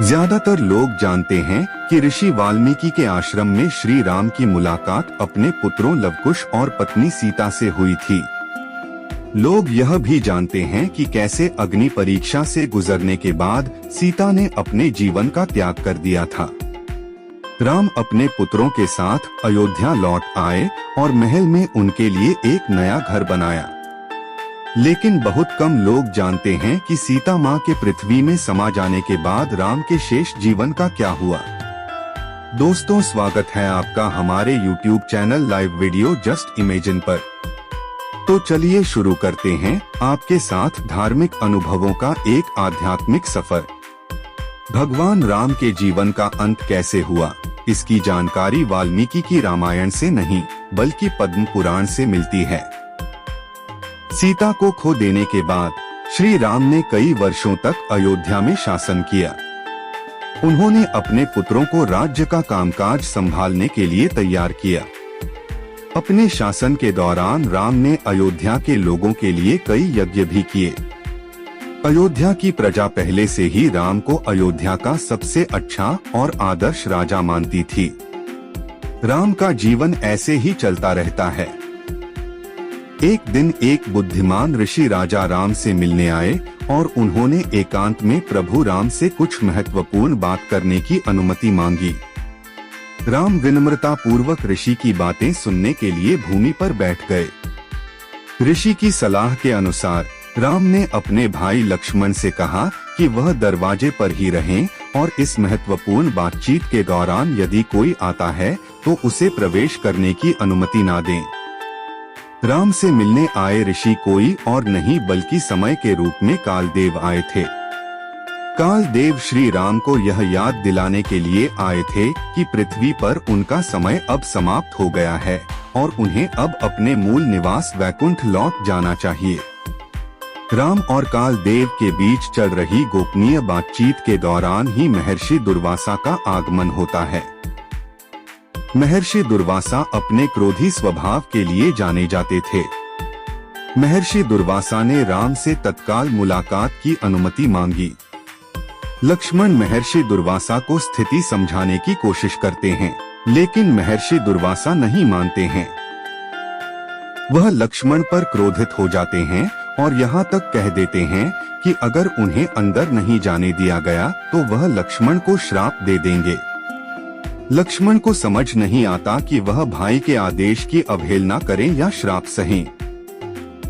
ज्यादातर लोग जानते हैं कि ऋषि वाल्मीकि के आश्रम में श्री राम की मुलाकात अपने पुत्रों लवकुश और पत्नी सीता से हुई थी। लोग यह भी जानते हैं कि कैसे अग्नि परीक्षा से गुजरने के बाद सीता ने अपने जीवन का त्याग कर दिया था। राम अपने पुत्रों के साथ अयोध्या लौट आए और महल में उनके लिए एक नया घर बनाया। लेकिन बहुत कम लोग जानते हैं कि सीता माँ के पृथ्वी में समा जाने के बाद राम के शेष जीवन का क्या हुआ। दोस्तों, स्वागत है आपका हमारे YouTube channel live video just imagine पर। तो चलिए शुरू करते हैं आपके साथ धार्मिक अनुभवों का एक आध्यात्मिक सफर। भगवान राम के जीवन का अंत कैसे हुआ, इसकी जानकारी वाल्मीकि की रामायण से नहीं बल्कि पद्म पुराण से मिलती है। सीता को खो देने के बाद श्री राम ने कई वर्षों तक अयोध्या में शासन किया। उन्होंने अपने पुत्रों को राज्य का कामकाज संभालने के लिए तैयार किया। अपने शासन के दौरान राम ने अयोध्या के लोगों के लिए कई यज्ञ भी किए। अयोध्या की प्रजा पहले से ही राम को अयोध्या का सबसे अच्छा और आदर्श राजा मानती थी। राम का जीवन ऐसे ही चलता रहता है। एक दिन एक बुद्धिमान ऋषि राजा राम से मिलने आए और उन्होंने एकांत में प्रभु राम से कुछ महत्वपूर्ण बात करने की अनुमति मांगी। राम विनम्रता पूर्वक ऋषि की बातें सुनने के लिए भूमि पर बैठ गए। ऋषि की सलाह के अनुसार राम ने अपने भाई लक्ष्मण से कहा कि वह दरवाजे पर ही रहें और इस महत्वपूर्ण बातचीत के दौरान यदि कोई आता है तो उसे प्रवेश करने की अनुमति ना दें। राम से मिलने आए ऋषि कोई और नहीं बल्कि समय के रूप में कालदेव आए थे। कालदेव श्री राम को यह याद दिलाने के लिए आए थे कि पृथ्वी पर उनका समय अब समाप्त हो गया है और उन्हें अब अपने मूल निवास वैकुंठ लौट जाना चाहिए। राम और कालदेव के बीच चल रही गोपनीय बातचीत के दौरान ही महर्षि दुर्वासा का आगमन होता है। महर्षि दुर्वासा अपने क्रोधी स्वभाव के लिए जाने जाते थे। महर्षि दुर्वासा ने राम से तत्काल मुलाकात की अनुमति मांगी। लक्ष्मण महर्षि दुर्वासा को स्थिति समझाने की कोशिश करते हैं, लेकिन महर्षि दुर्वासा नहीं मानते हैं। वह लक्ष्मण पर क्रोधित हो जाते हैं और यहाँ तक कह देते हैं कि अगर उन्हें अंदर नहीं जाने दिया गया तो वह लक्ष्मण को श्राप दे देंगे। लक्ष्मण को समझ नहीं आता कि वह भाई के आदेश की अवहेलना करें या श्राप सहें।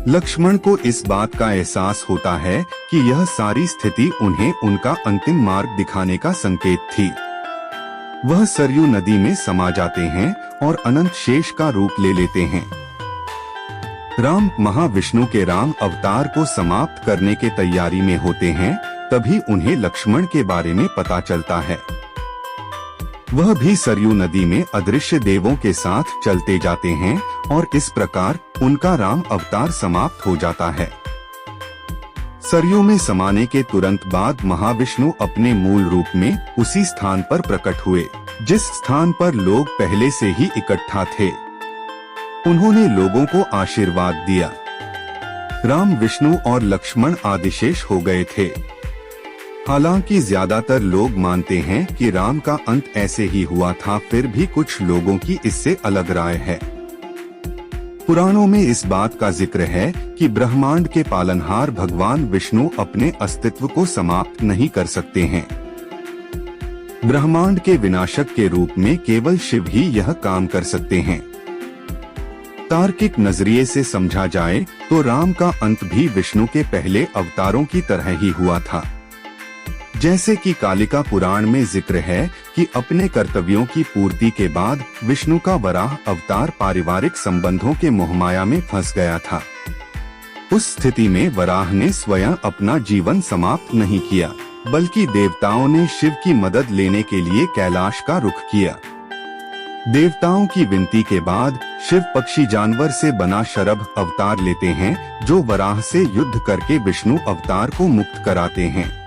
लक्ष्मण को इस बात का एहसास होता है कि यह सारी स्थिति उन्हें उनका अंतिम मार्ग दिखाने का संकेत थी। वह सरयू नदी में समा जाते हैं और अनंत शेष का रूप ले लेते हैं। राम महाविष्णु के राम अवतार को समाप्त करने के तैयारी में होते हैं, तभी उन्हें लक्ष्मण के बारे में पता चलता है। वह भी सरयू नदी में अदृश्य देवों के साथ चलते जाते हैं और इस प्रकार उनका राम अवतार समाप्त हो जाता है। सरयू में समाने के तुरंत बाद महाविष्णु अपने मूल रूप में उसी स्थान पर प्रकट हुए जिस स्थान पर लोग पहले से ही इकट्ठा थे। उन्होंने लोगों को आशीर्वाद दिया। राम, विष्णु और लक्ष्मण आदिशेष हो गए थे। हालांकि ज्यादातर लोग मानते हैं कि राम का अंत ऐसे ही हुआ था, फिर भी कुछ लोगों की इससे अलग राय है। पुराणों में इस बात का जिक्र है कि ब्रह्मांड के पालनहार भगवान विष्णु अपने अस्तित्व को समाप्त नहीं कर सकते हैं। ब्रह्मांड के विनाशक के रूप में केवल शिव ही यह काम कर सकते हैं। तार्किक नजरिए से समझा जाए तो राम का अंत भी विष्णु के पहले अवतारों की तरह ही हुआ था। जैसे कि कालिका पुराण में जिक्र है कि अपने कर्तव्यों की पूर्ति के बाद विष्णु का वराह अवतार पारिवारिक संबंधों के मोहमाया में फंस गया था। उस स्थिति में वराह ने स्वयं अपना जीवन समाप्त नहीं किया, बल्कि देवताओं ने शिव की मदद लेने के लिए कैलाश का रुख किया। देवताओं की विनती के बाद शिव पक्षी जानवर से बना शरभ अवतार लेते हैं, जो वराह से युद्ध करके विष्णु अवतार को मुक्त कराते हैं।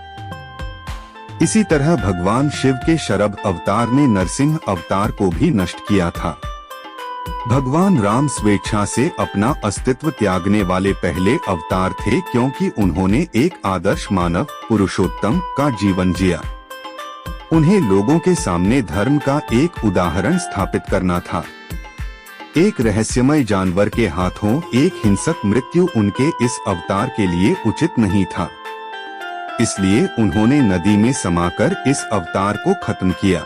इसी तरह भगवान शिव के शरभ अवतार ने नरसिंह अवतार को भी नष्ट किया था। भगवान राम स्वेच्छा से अपना अस्तित्व त्यागने वाले पहले अवतार थे, क्योंकि उन्होंने एक आदर्श मानव पुरुषोत्तम का जीवन जिया। उन्हें लोगों के सामने धर्म का एक उदाहरण स्थापित करना था। एक रहस्यमय जानवर के हाथों एक हिंसक मृत्यु उनके इस अवतार के लिए उचित नहीं था। इसलिए उन्होंने नदी में समाकर इस अवतार को खत्म किया।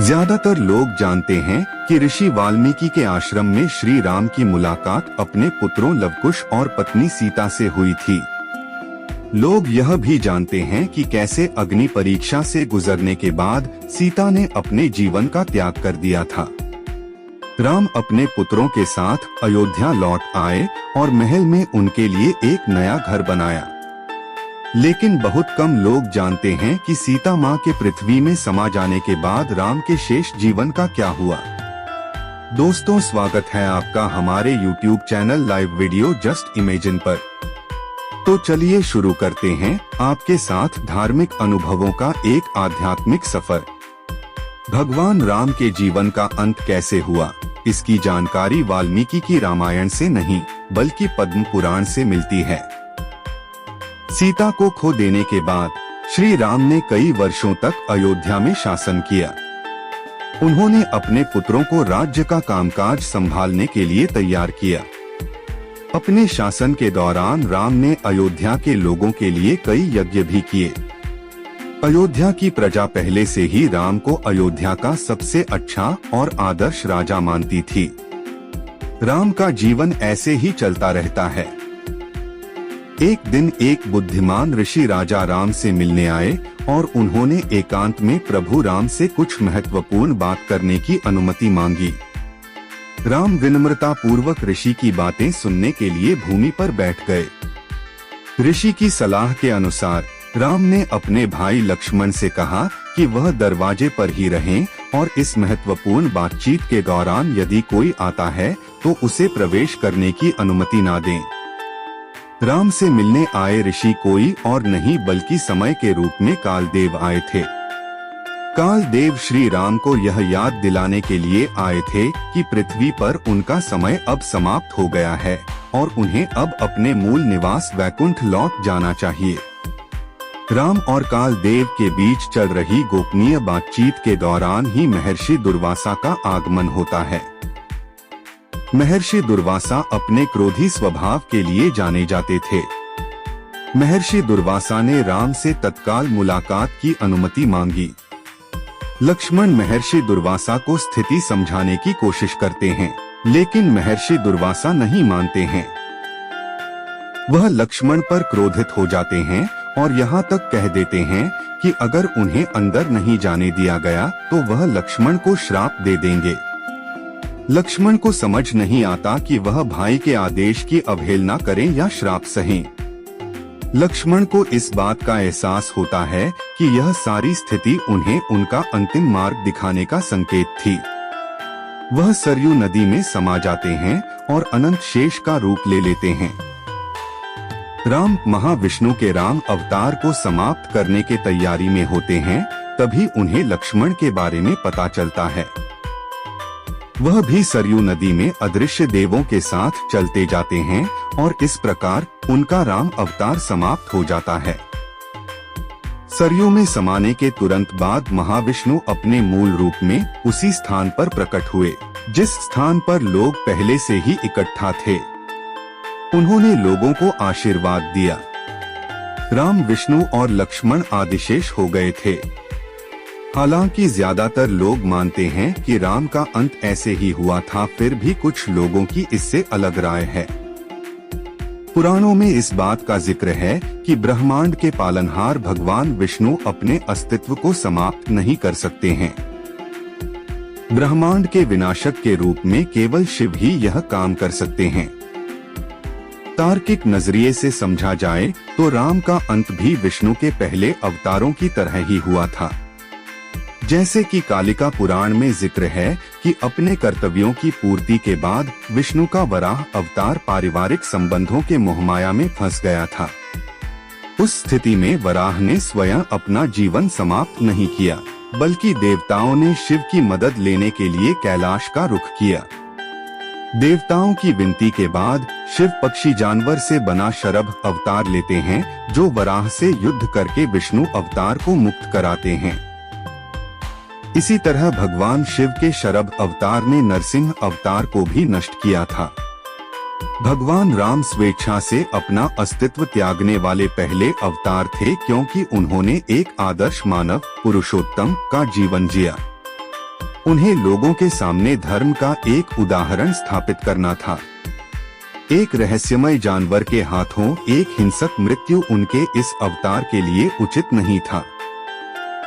ज्यादातर लोग जानते हैं कि ऋषि वाल्मीकि के आश्रम में श्री राम की मुलाकात अपने पुत्रों लवकुश और पत्नी सीता से हुई थी। लोग यह भी जानते हैं कि कैसे अग्नि परीक्षा से गुजरने के बाद सीता ने अपने जीवन का त्याग कर दिया था। राम अपने पुत्रों के साथ अयोध्या लौट आए और महल में उनके लिए एक नया घर बनाया। लेकिन बहुत कम लोग जानते हैं कि सीता माँ के पृथ्वी में समा जाने के बाद राम के शेष जीवन का क्या हुआ। दोस्तों, स्वागत है आपका हमारे YouTube channel live video just imagine पर। तो चलिए शुरू करते हैं आपके साथ धार्मिक अनुभवों का एक आध्यात्मिक सफर। भगवान राम के जीवन का अंत कैसे हुआ, इसकी जानकारी वाल्मीकि की रामायण से नहीं बल्कि पद्म पुराण से मिलती है। सीता को खो देने के बाद श्री राम ने कई वर्षों तक अयोध्या में शासन किया। उन्होंने अपने पुत्रों को राज्य का कामकाज संभालने के लिए तैयार किया। अपने शासन के दौरान राम ने अयोध्या के लोगों के लिए कई यज्ञ भी किए। अयोध्या की प्रजा पहले से ही राम को अयोध्या का सबसे अच्छा और आदर्श राजा मानती थी। राम का जीवन ऐसे ही चलता रहता है। एक दिन एक बुद्धिमान ऋषि राजा राम से मिलने आए और उन्होंने एकांत में प्रभु राम से कुछ महत्वपूर्ण बात करने की अनुमति मांगी। राम विनम्रता पूर्वक ऋषि की बातें सुनने के लिए भूमि पर बैठ गए। ऋषि की सलाह के अनुसार राम ने अपने भाई लक्ष्मण से कहा कि वह दरवाजे पर ही रहें और इस महत्वपूर्ण बातचीत के दौरान यदि कोई आता है तो उसे प्रवेश करने की अनुमति ना दें। राम से मिलने आए ऋषि कोई और नहीं बल्कि समय के रूप में कालदेव आए थे। कालदेव श्री राम को यह याद दिलाने के लिए आए थे कि पृथ्वी पर उनका समय अब समाप्त हो गया है और उन्हें अब अपने मूल निवास वैकुंठ लौट जाना चाहिए। राम और कालदेव के बीच चल रही गोपनीय बातचीत के दौरान ही महर्षि दुर्वासा का आगमन होता है। महर्षि दुर्वासा अपने क्रोधी स्वभाव के लिए जाने जाते थे। महर्षि दुर्वासा ने राम से तत्काल मुलाकात की अनुमति मांगी। लक्ष्मण महर्षि दुर्वासा को स्थिति समझाने की कोशिश करते हैं, लेकिन महर्षि दुर्वासा नहीं मानते हैं। वह लक्ष्मण पर क्रोधित हो जाते हैं और यहाँ तक कह देते हैं कि अगर उन्हें अंदर नहीं जाने दिया गया तो वह लक्ष्मण को श्राप दे देंगे। लक्ष्मण को समझ नहीं आता कि वह भाई के आदेश की अवहेलना करें या श्राप सहें। लक्ष्मण को इस बात का एहसास होता है कि यह सारी स्थिति उन्हें उनका अंतिम मार्ग दिखाने का संकेत थी। वह सरयू नदी में समा जाते हैं और अनंत शेष का रूप ले लेते हैं। राम महाविष्णु के राम अवतार को समाप्त करने के तैयारी में होते हैं, तभी उन्हें लक्ष्मण के बारे में पता चलता है। वह भी सरयू नदी में अदृश्य देवों के साथ चलते जाते हैं और इस प्रकार उनका राम अवतार समाप्त हो जाता है। सरयू में समाने के तुरंत बाद महाविष्णु अपने मूल रूप में उसी स्थान पर प्रकट हुए जिस स्थान पर लोग पहले से ही इकट्ठा थे। उन्होंने लोगों को आशीर्वाद दिया। राम, विष्णु और लक्ष्मण आदिशेष हो गए थे। हालांकि ज्यादातर लोग मानते हैं कि राम का अंत ऐसे ही हुआ था, फिर भी कुछ लोगों की इससे अलग राय है। पुराणों में इस बात का जिक्र है कि ब्रह्मांड के पालनहार भगवान विष्णु अपने अस्तित्व को समाप्त नहीं कर सकते हैं। ब्रह्मांड के विनाशक के रूप में केवल शिव ही यह काम कर सकते हैं। तार्किक नजरिए से समझा जाए तो राम का अंत भी विष्णु के पहले अवतारों की तरह ही हुआ था। जैसे कि कालिका पुराण में जिक्र है कि अपने कर्तव्यों की पूर्ति के बाद विष्णु का वराह अवतार पारिवारिक संबंधों के मोहमाया में फंस गया था। उस स्थिति में वराह ने स्वयं अपना जीवन समाप्त नहीं किया, बल्कि देवताओं ने शिव की मदद लेने के लिए कैलाश का रुख किया। देवताओं की विनती के बाद शिव पक्षी जानवर से बना शरभ अवतार लेते हैं, जो वराह से युद्ध करके विष्णु अवतार को मुक्त कराते हैं। इसी तरह भगवान शिव के शरभ अवतार ने नरसिंह अवतार को भी नष्ट किया था। भगवान राम स्वेच्छा से अपना अस्तित्व त्यागने वाले पहले अवतार थे, क्योंकि उन्होंने एक आदर्श मानव पुरुषोत्तम का जीवन जिया। उन्हें लोगों के सामने धर्म का एक उदाहरण स्थापित करना था। एक रहस्यमय जानवर के हाथों एक हिंसक मृत्यु उनके इस अवतार के लिए उचित नहीं था,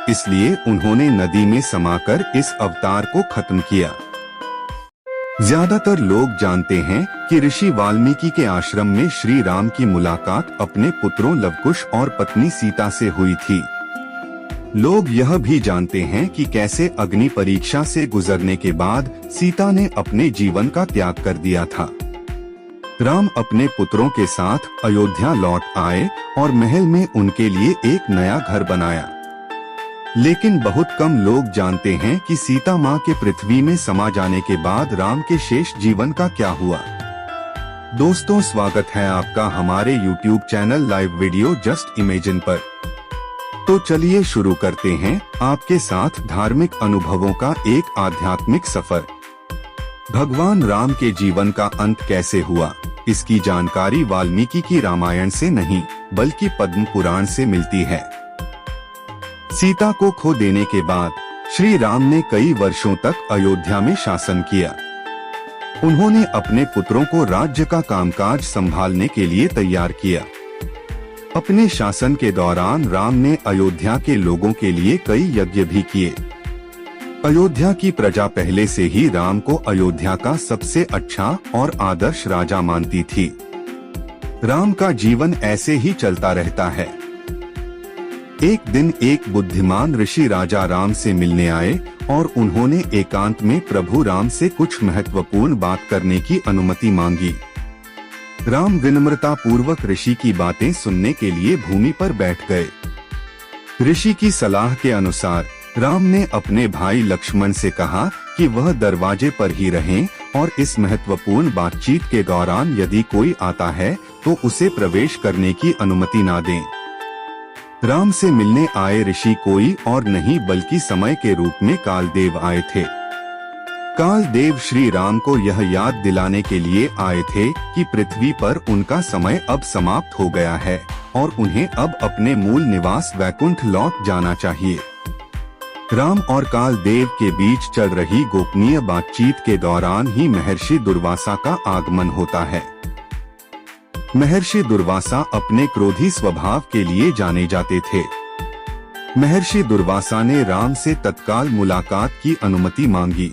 इसलिए उन्होंने नदी में समाकर इस अवतार को खत्म किया। ज्यादातर लोग जानते हैं कि ऋषि वाल्मीकि के आश्रम में श्री राम की मुलाकात अपने पुत्रों लवकुश और पत्नी सीता से हुई थी। लोग यह भी जानते हैं कि कैसे अग्नि परीक्षा से गुजरने के बाद सीता ने अपने जीवन का त्याग कर दिया था। राम अपने पुत्रों के साथ अयोध्या लौट आए और महल में उनके लिए एक नया घर बनाया। लेकिन बहुत कम लोग जानते हैं कि सीता माँ के पृथ्वी में समा जाने के बाद राम के शेष जीवन का क्या हुआ। दोस्तों, स्वागत है आपका हमारे YouTube channel live video just imagine पर। तो चलिए शुरू करते हैं आपके साथ धार्मिक अनुभवों का एक आध्यात्मिक सफर। भगवान राम के जीवन का अंत कैसे हुआ, इसकी जानकारी वाल्मीकि की रामायण से नहीं बल्कि पद्म पुराण से मिलती है। सीता को खो देने के बाद श्री राम ने कई वर्षों तक अयोध्या में शासन किया। उन्होंने अपने पुत्रों को राज्य का कामकाज संभालने के लिए तैयार किया। अपने शासन के दौरान राम ने अयोध्या के लोगों के लिए कई यज्ञ भी किए। अयोध्या की प्रजा पहले से ही राम को अयोध्या का सबसे अच्छा और आदर्श राजा मानती थी। राम का जीवन ऐसे ही चलता रहता है। एक दिन एक बुद्धिमान ऋषि राजा राम से मिलने आए और उन्होंने एकांत में प्रभु राम से कुछ महत्वपूर्ण बात करने की अनुमति मांगी। राम विनम्रता पूर्वक ऋषि की बातें सुनने के लिए भूमि पर बैठ गए। ऋषि की सलाह के अनुसार राम ने अपने भाई लक्ष्मण से कहा कि वह दरवाजे पर ही रहें और इस महत्वपूर्ण बातचीत के दौरान यदि कोई आता है तो उसे प्रवेश करने की अनुमति ना दें। राम से मिलने आए ऋषि कोई और नहीं बल्कि समय के रूप में कालदेव आए थे। कालदेव श्री राम को यह याद दिलाने के लिए आए थे कि पृथ्वी पर उनका समय अब समाप्त हो गया है और उन्हें अब अपने मूल निवास वैकुंठ लौट जाना चाहिए। राम और कालदेव के बीच चल रही गोपनीय बातचीत के दौरान ही महर्षि दुर्वासा का आगमन होता है। महर्षि दुर्वासा अपने क्रोधी स्वभाव के लिए जाने जाते थे। महर्षि दुर्वासा ने राम से तत्काल मुलाकात की अनुमति मांगी।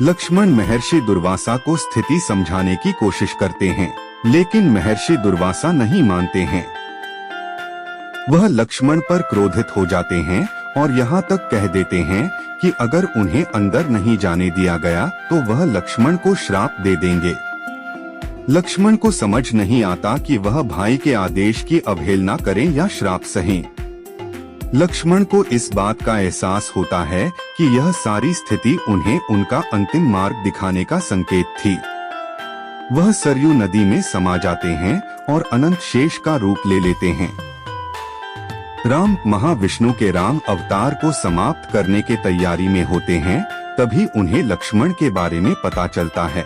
लक्ष्मण महर्षि दुर्वासा को स्थिति समझाने की कोशिश करते हैं, लेकिन महर्षि दुर्वासा नहीं मानते हैं। वह लक्ष्मण पर क्रोधित हो जाते हैं और यहाँ तक कह देते हैं कि अगर उन्हें अंदर नहीं जाने दिया गया तो वह लक्ष्मण को श्राप दे देंगे। लक्ष्मण को समझ नहीं आता कि वह भाई के आदेश की अवहेलना करें या श्राप सहें। लक्ष्मण को इस बात का एहसास होता है कि यह सारी स्थिति उन्हें उनका अंतिम मार्ग दिखाने का संकेत थी। वह सरयू नदी में समा जाते हैं और अनंत शेष का रूप ले लेते हैं। राम महाविष्णु के राम अवतार को समाप्त करने के तैयारी में होते हैं, तभी उन्हें लक्ष्मण के बारे में पता चलता है।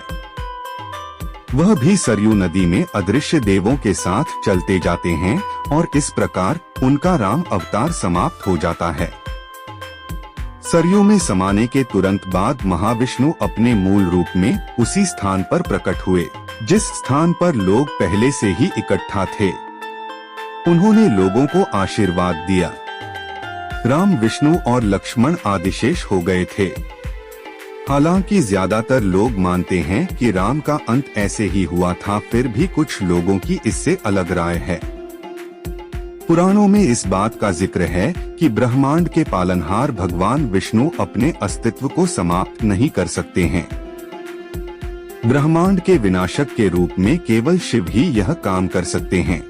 वह भी सरयू नदी में अदृश्य देवों के साथ चलते जाते हैं और इस प्रकार उनका राम अवतार समाप्त हो जाता है। सरयू में समाने के तुरंत बाद महाविष्णु अपने मूल रूप में उसी स्थान पर प्रकट हुए जिस स्थान पर लोग पहले से ही इकट्ठा थे। उन्होंने लोगों को आशीर्वाद दिया। राम, विष्णु और लक्ष्मण आदिशेष हो गए थे। हालांकि ज्यादातर लोग मानते हैं कि राम का अंत ऐसे ही हुआ था, फिर भी कुछ लोगों की इससे अलग राय है। पुराणों में इस बात का जिक्र है कि ब्रह्मांड के पालनहार भगवान विष्णु अपने अस्तित्व को समाप्त नहीं कर सकते हैं। ब्रह्मांड के विनाशक के रूप में केवल शिव ही यह काम कर सकते हैं।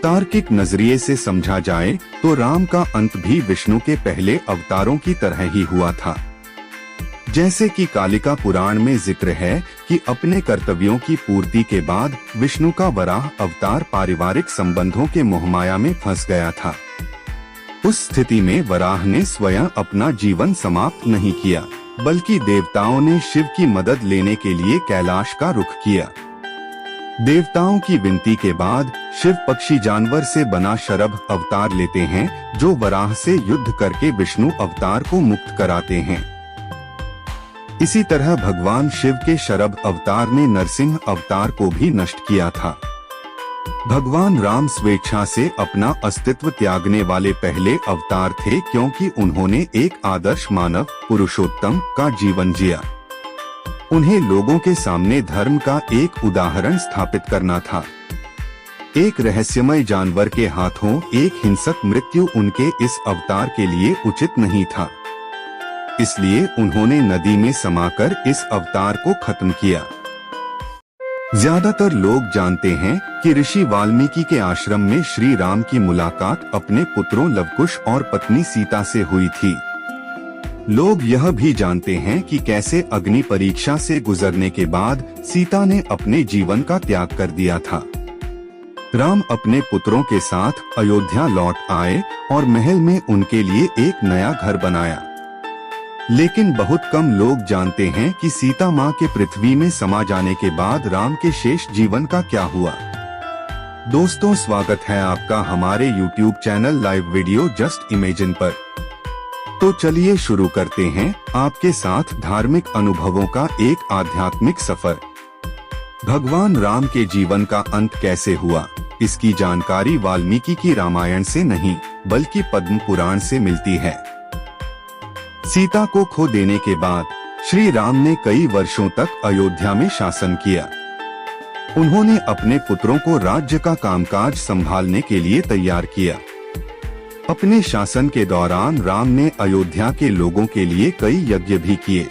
तार्किक नजरिए से समझा जाए तो राम का अंत भी विष्णु के पहले अवतारों की तरह ही हुआ था। जैसे कि कालिका पुराण में जिक्र है कि अपने कर्तव्यों की पूर्ति के बाद विष्णु का वराह अवतार पारिवारिक संबंधों के मोहमाया में फंस गया था। उस स्थिति में वराह ने स्वयं अपना जीवन समाप्त नहीं किया, बल्कि देवताओं ने शिव की मदद लेने के लिए कैलाश का रुख किया। देवताओं की विनती के बाद शिव पक्षी जानवर से बना शरभ अवतार लेते हैं, जो वराह से युद्ध करके विष्णु अवतार को मुक्त कराते हैं। इसी तरह भगवान शिव के शरभ अवतार ने नरसिंह अवतार को भी नष्ट किया था। भगवान राम स्वेच्छा से अपना अस्तित्व त्यागने वाले पहले अवतार थे, क्योंकि उन्होंने एक आदर्श मानव पुरुषोत्तम का जीवन जिया। उन्हें लोगों के सामने धर्म का एक उदाहरण स्थापित करना था। एक रहस्यमय जानवर के हाथों एक हिंसक मृत्यु उनके इस अवतार के लिए उचित नहीं था, इसलिए उन्होंने नदी में समाकर इस अवतार को खत्म किया। ज्यादातर लोग जानते हैं कि ऋषि वाल्मीकि के आश्रम में श्री राम की मुलाकात अपने पुत्रों लवकुश और पत्नी सीता से हुई थी। लोग यह भी जानते हैं कि कैसे अग्नि परीक्षा से गुजरने के बाद सीता ने अपने जीवन का त्याग कर दिया था। राम अपने पुत्रों के साथ अयोध्या लौट आए और महल में उनके लिए एक नया घर बनाया। लेकिन बहुत कम लोग जानते हैं कि सीता माँ के पृथ्वी में समा जाने के बाद राम के शेष जीवन का क्या हुआ। दोस्तों, स्वागत है आपका हमारे YouTube channel live video just imagine पर। तो चलिए शुरू करते हैं आपके साथ धार्मिक अनुभवों का एक आध्यात्मिक सफर। भगवान राम के जीवन का अंत कैसे हुआ, इसकी जानकारी वाल्मीकि की रामायण से नहीं बल्कि पद्म पुराण से मिलती है। सीता को खो देने के बाद श्री राम ने कई वर्षों तक अयोध्या में शासन किया। उन्होंने अपने पुत्रों को राज्य का कामकाज संभालने के लिए तैयार किया। अपने शासन के दौरान राम ने अयोध्या के लोगों के लिए कई यज्ञ भी किए।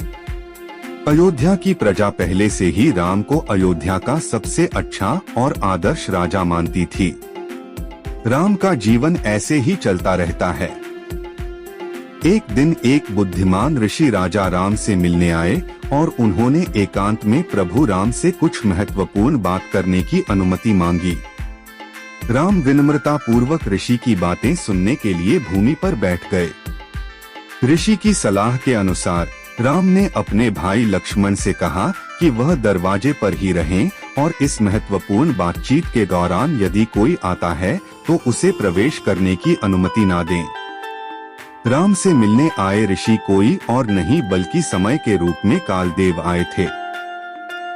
अयोध्या की प्रजा पहले से ही राम को अयोध्या का सबसे अच्छा और आदर्श राजा मानती थी। राम का जीवन ऐसे ही चलता रहता है। एक दिन एक बुद्धिमान ऋषि राजा राम से मिलने आए और उन्होंने एकांत में प्रभु राम से कुछ महत्वपूर्ण बात करने की अनुमति मांगी। राम विनम्रता पूर्वक ऋषि की बातें सुनने के लिए भूमि पर बैठ गए। ऋषि की सलाह के अनुसार राम ने अपने भाई लक्ष्मण से कहा कि वह दरवाजे पर ही रहें और इस महत्वपूर्ण बातचीत के दौरान यदि कोई आता है तो उसे प्रवेश करने की अनुमति ना दें। राम से मिलने आए ऋषि कोई और नहीं बल्कि समय के रूप में कालदेव आए थे।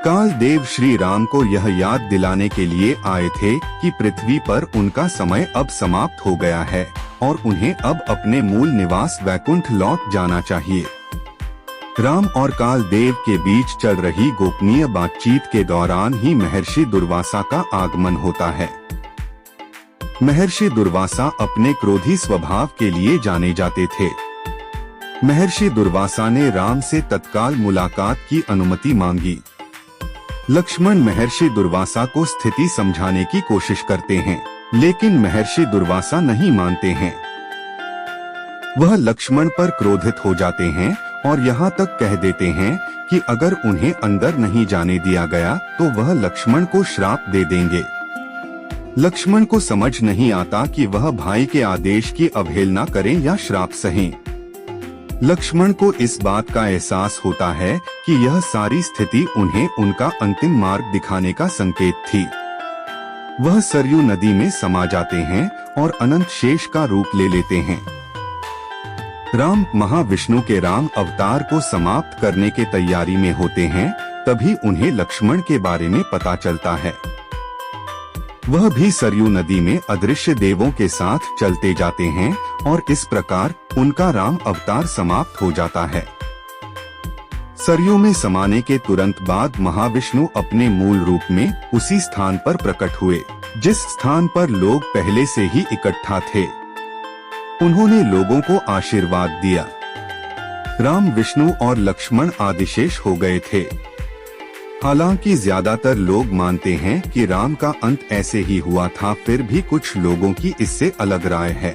कालदेव श्री राम को यह याद दिलाने के लिए आए थे कि पृथ्वी पर उनका समय अब समाप्त हो गया है और उन्हें अब अपने मूल निवास वैकुंठ लौट जाना चाहिए। राम और कालदेव के बीच चल रही गोपनीय बातचीत के दौरान ही महर्षि दुर्वासा का आगमन होता है। महर्षि दुर्वासा अपने क्रोधी स्वभाव के लिए जाने जाते थे। महर्षि दुर्वासा ने राम से तत्काल मुलाकात की अनुमति मांगी। लक्ष्मण महर्षि दुर्वासा को स्थिति समझाने की कोशिश करते हैं, लेकिन महर्षि दुर्वासा नहीं मानते हैं। वह लक्ष्मण पर क्रोधित हो जाते हैं और यहाँ तक कह देते हैं कि अगर उन्हें अंदर नहीं जाने दिया गया तो वह लक्ष्मण को श्राप दे देंगे। लक्ष्मण को समझ नहीं आता कि वह भाई के आदेश की अवहेलना करें या श्राप सहें। लक्ष्मण को इस बात का एहसास होता है कि यह सारी स्थिति उन्हें उनका अंतिम मार्ग दिखाने का संकेत थी। वह सरयू नदी में समा जाते हैं और अनंत शेष का रूप ले लेते हैं। राम महाविष्णु के राम अवतार को समाप्त करने के तैयारी में होते हैं, तभी उन्हें लक्ष्मण के बारे में पता चलता है। वह भी सरयू नदी में अदृश्य देवों के साथ चलते जाते हैं और इस प्रकार उनका राम अवतार समाप्त हो जाता है। सरयू में समाने के तुरंत बाद महाविष्णु अपने मूल रूप में उसी स्थान पर प्रकट हुए जिस स्थान पर लोग पहले से ही इकट्ठा थे। उन्होंने लोगों को आशीर्वाद दिया। राम, विष्णु और लक्ष्मण आदिशेष हो गए थे। हालांकि ज्यादातर लोग मानते हैं कि राम का अंत ऐसे ही हुआ था, फिर भी कुछ लोगों की इससे अलग राय है।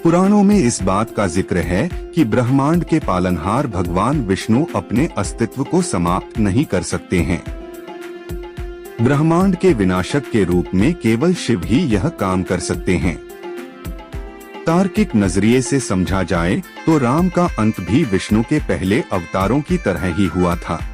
पुराणों में इस बात का जिक्र है कि ब्रह्मांड के पालनहार भगवान विष्णु अपने अस्तित्व को समाप्त नहीं कर सकते हैं। ब्रह्मांड के विनाशक के रूप में केवल शिव ही यह काम कर सकते हैं। तार्किक नजरिए से समझा जाए तो राम का अंत भी विष्णु के पहले अवतारों की तरह ही हुआ था।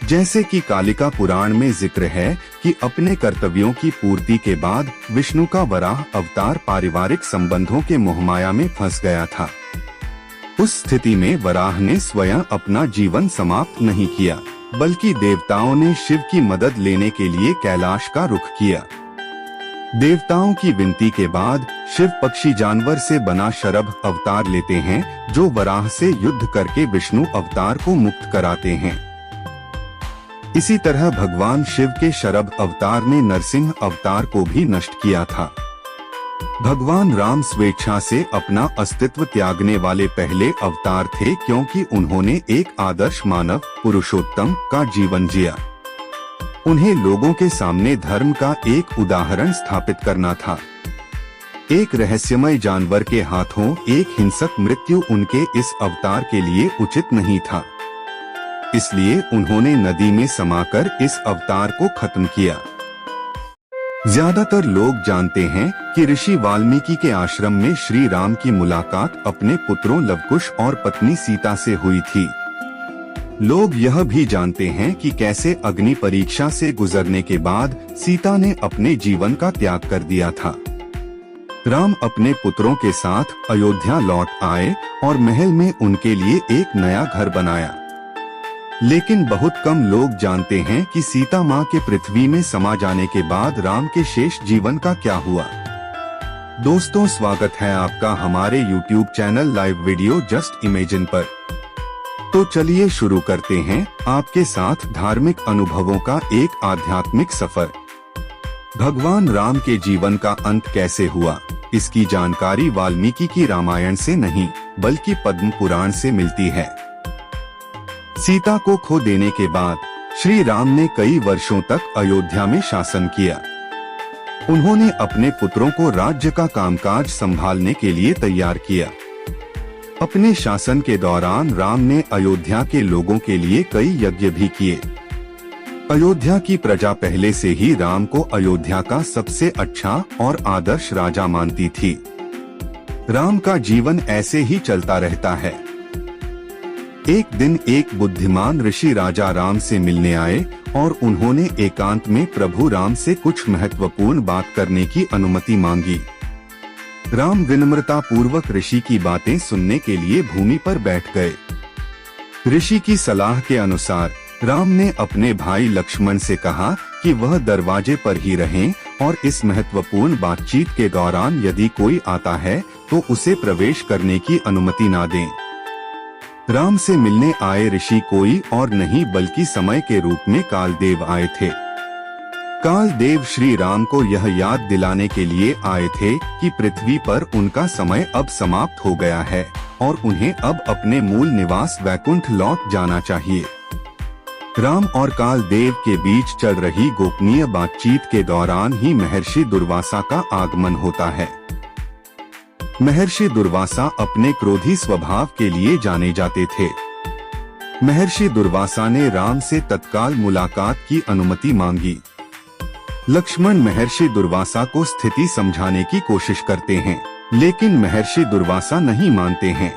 जैसे कि कालिका पुराण में जिक्र है कि अपने कर्तव्यों की पूर्ति के बाद विष्णु का वराह अवतार पारिवारिक संबंधों के मोहमाया में फंस गया था। उस स्थिति में वराह ने स्वयं अपना जीवन समाप्त नहीं किया, बल्कि देवताओं ने शिव की मदद लेने के लिए कैलाश का रुख किया। देवताओं की विनती के बाद शिव पक्षी जानवर से बना शरभ अवतार लेते हैं, जो वराह से युद्ध करके विष्णु अवतार को मुक्त कराते हैं। इसी तरह भगवान शिव के शरभ अवतार ने नरसिंह अवतार को भी नष्ट किया था। भगवान राम स्वेच्छा से अपना अस्तित्व त्यागने वाले पहले अवतार थे, क्योंकि उन्होंने एक आदर्श मानव पुरुषोत्तम का जीवन जिया। उन्हें लोगों के सामने धर्म का एक उदाहरण स्थापित करना था। एक रहस्यमय जानवर के हाथों एक हिंसक मृत्यु उनके इस अवतार के लिए उचित नहीं था, इसलिए उन्होंने नदी में समाकर इस अवतार को खत्म किया। ज्यादातर लोग जानते हैं कि ऋषि वाल्मीकि के आश्रम में श्री राम की मुलाकात अपने पुत्रों लवकुश और पत्नी सीता से हुई थी। लोग यह भी जानते हैं कि कैसे अग्नि परीक्षा से गुजरने के बाद सीता ने अपने जीवन का त्याग कर दिया था। राम अपने पुत्रों के साथ अयोध्या लौट आए और महल में उनके लिए एक नया घर बनाया। लेकिन बहुत कम लोग जानते हैं कि सीता माँ के पृथ्वी में समा जाने के बाद राम के शेष जीवन का क्या हुआ। दोस्तों, स्वागत है आपका हमारे YouTube channel live video just imagine पर। तो चलिए शुरू करते हैं आपके साथ धार्मिक अनुभवों का एक आध्यात्मिक सफर। भगवान राम के जीवन का अंत कैसे हुआ, इसकी जानकारी वाल्मीकि की रामायण से नहीं बल्कि पद्म पुराण से मिलती है। सीता को खो देने के बाद श्री राम ने कई वर्षों तक अयोध्या में शासन किया। उन्होंने अपने पुत्रों को राज्य का कामकाज संभालने के लिए तैयार किया। अपने शासन के दौरान राम ने अयोध्या के लोगों के लिए कई यज्ञ भी किए। अयोध्या की प्रजा पहले से ही राम को अयोध्या का सबसे अच्छा और आदर्श राजा मानती थी। राम का जीवन ऐसे ही चलता रहता है। एक दिन एक बुद्धिमान ऋषि राजा राम से मिलने आए और उन्होंने एकांत में प्रभु राम से कुछ महत्वपूर्ण बात करने की अनुमति मांगी। राम विनम्रता पूर्वक ऋषि की बातें सुनने के लिए भूमि पर बैठ गए। ऋषि की सलाह के अनुसार राम ने अपने भाई लक्ष्मण से कहा कि वह दरवाजे पर ही रहें और इस महत्वपूर्ण बातचीत के दौरान यदि कोई आता है तो उसे प्रवेश करने की अनुमति ना दें। राम से मिलने आए ऋषि कोई और नहीं बल्कि समय के रूप में कालदेव आए थे। कालदेव श्री राम को यह याद दिलाने के लिए आए थे कि पृथ्वी पर उनका समय अब समाप्त हो गया है और उन्हें अब अपने मूल निवास वैकुंठ लौट जाना चाहिए। राम और कालदेव के बीच चल रही गोपनीय बातचीत के दौरान ही महर्षि दुर्वासा का आगमन होता है। महर्षि दुर्वासा अपने क्रोधी स्वभाव के लिए जाने जाते थे। महर्षि दुर्वासा ने राम से तत्काल मुलाकात की अनुमति मांगी। लक्ष्मण महर्षि दुर्वासा को स्थिति समझाने की कोशिश करते हैं, लेकिन महर्षि दुर्वासा नहीं मानते हैं।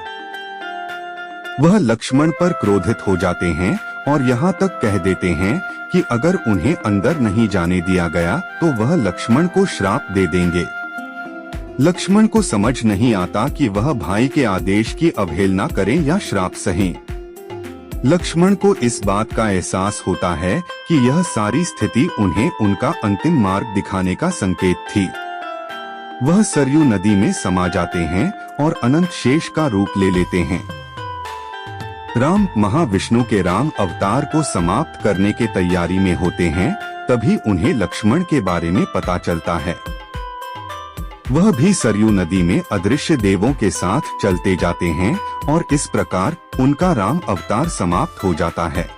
वह लक्ष्मण पर क्रोधित हो जाते हैं और यहाँ तक कह देते हैं कि अगर उन्हें अंदर नहीं जाने दिया गया तो वह लक्ष्मण को श्राप दे देंगे। लक्ष्मण को समझ नहीं आता कि वह भाई के आदेश की अवहेलना करें या श्राप सहें। लक्ष्मण को इस बात का एहसास होता है कि यह सारी स्थिति उन्हें उनका अंतिम मार्ग दिखाने का संकेत थी। वह सरयू नदी में समा जाते हैं और अनंत शेष का रूप ले लेते हैं। राम महाविष्णु के राम अवतार को समाप्त करने के तैयारी में होते हैं, तभी उन्हें लक्ष्मण के बारे में पता चलता है। वह भी सरयू नदी में अदृश्य देवों के साथ चलते जाते हैं और इस प्रकार उनका राम अवतार समाप्त हो जाता है।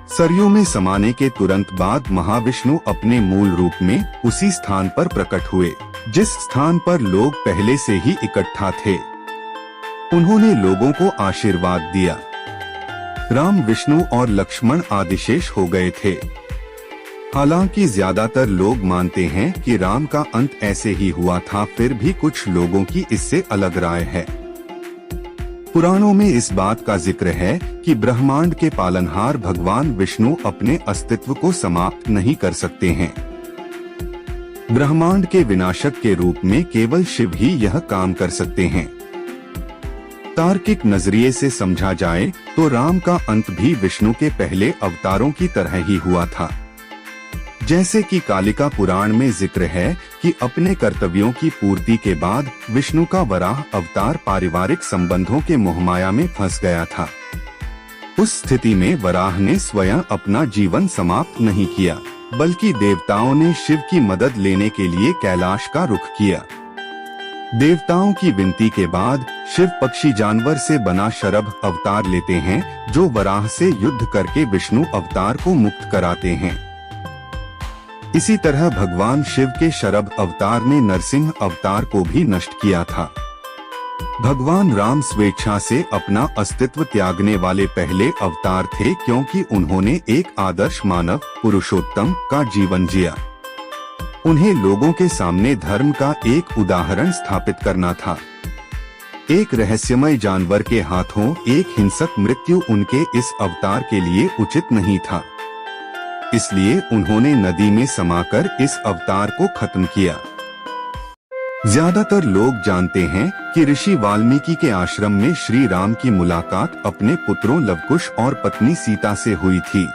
सरयू में समाने के तुरंत बाद महाविष्णु अपने मूल रूप में उसी स्थान पर प्रकट हुए जिस स्थान पर लोग पहले से ही इकट्ठा थे। उन्होंने लोगों को आशीर्वाद दिया। राम, विष्णु और लक्ष्मण आदिशेष हो गए थे। हालांकि ज्यादातर लोग मानते हैं कि राम का अंत ऐसे ही हुआ था, फिर भी कुछ लोगों की इससे अलग राय है। पुराणों में इस बात का जिक्र है कि ब्रह्मांड के पालनहार भगवान विष्णु अपने अस्तित्व को समाप्त नहीं कर सकते हैं। ब्रह्मांड के विनाशक के रूप में केवल शिव ही यह काम कर सकते हैं। तार्किक नजरिए से समझा जाए तो राम का अंत भी विष्णु के पहले अवतारों की तरह ही हुआ था। जैसे कि कालिका पुराण में जिक्र है कि अपने कर्तव्यों की पूर्ति के बाद विष्णु का वराह अवतार पारिवारिक संबंधों के मोहमाया में फंस गया था। उस स्थिति में वराह ने स्वयं अपना जीवन समाप्त नहीं किया, बल्कि देवताओं ने शिव की मदद लेने के लिए कैलाश का रुख किया। देवताओं की विनती के बाद शिव पक्षी जानवर से बना शरभ अवतार लेते हैं, जो वराह से युद्ध करके विष्णु अवतार को मुक्त कराते हैं। इसी तरह भगवान शिव के शरभ अवतार ने नरसिंह अवतार को भी नष्ट किया था। भगवान राम स्वेच्छा से अपना अस्तित्व त्यागने वाले पहले अवतार थे, क्योंकि उन्होंने एक आदर्श मानव पुरुषोत्तम का जीवन जिया। उन्हें लोगों के सामने धर्म का एक उदाहरण स्थापित करना था। एक रहस्यमय जानवर के हाथों एक हिंसक मृत्यु उनके इस अवतार के लिए उचित नहीं था। इसलिए उन्होंने नदी में समाकर इस अवतार को खत्म किया। ज्यादातर लोग जानते हैं कि ऋषि वाल्मीकि के आश्रम में श्री राम की मुलाकात अपने पुत्रों लवकुश और पत्नी सीता से हुई थी।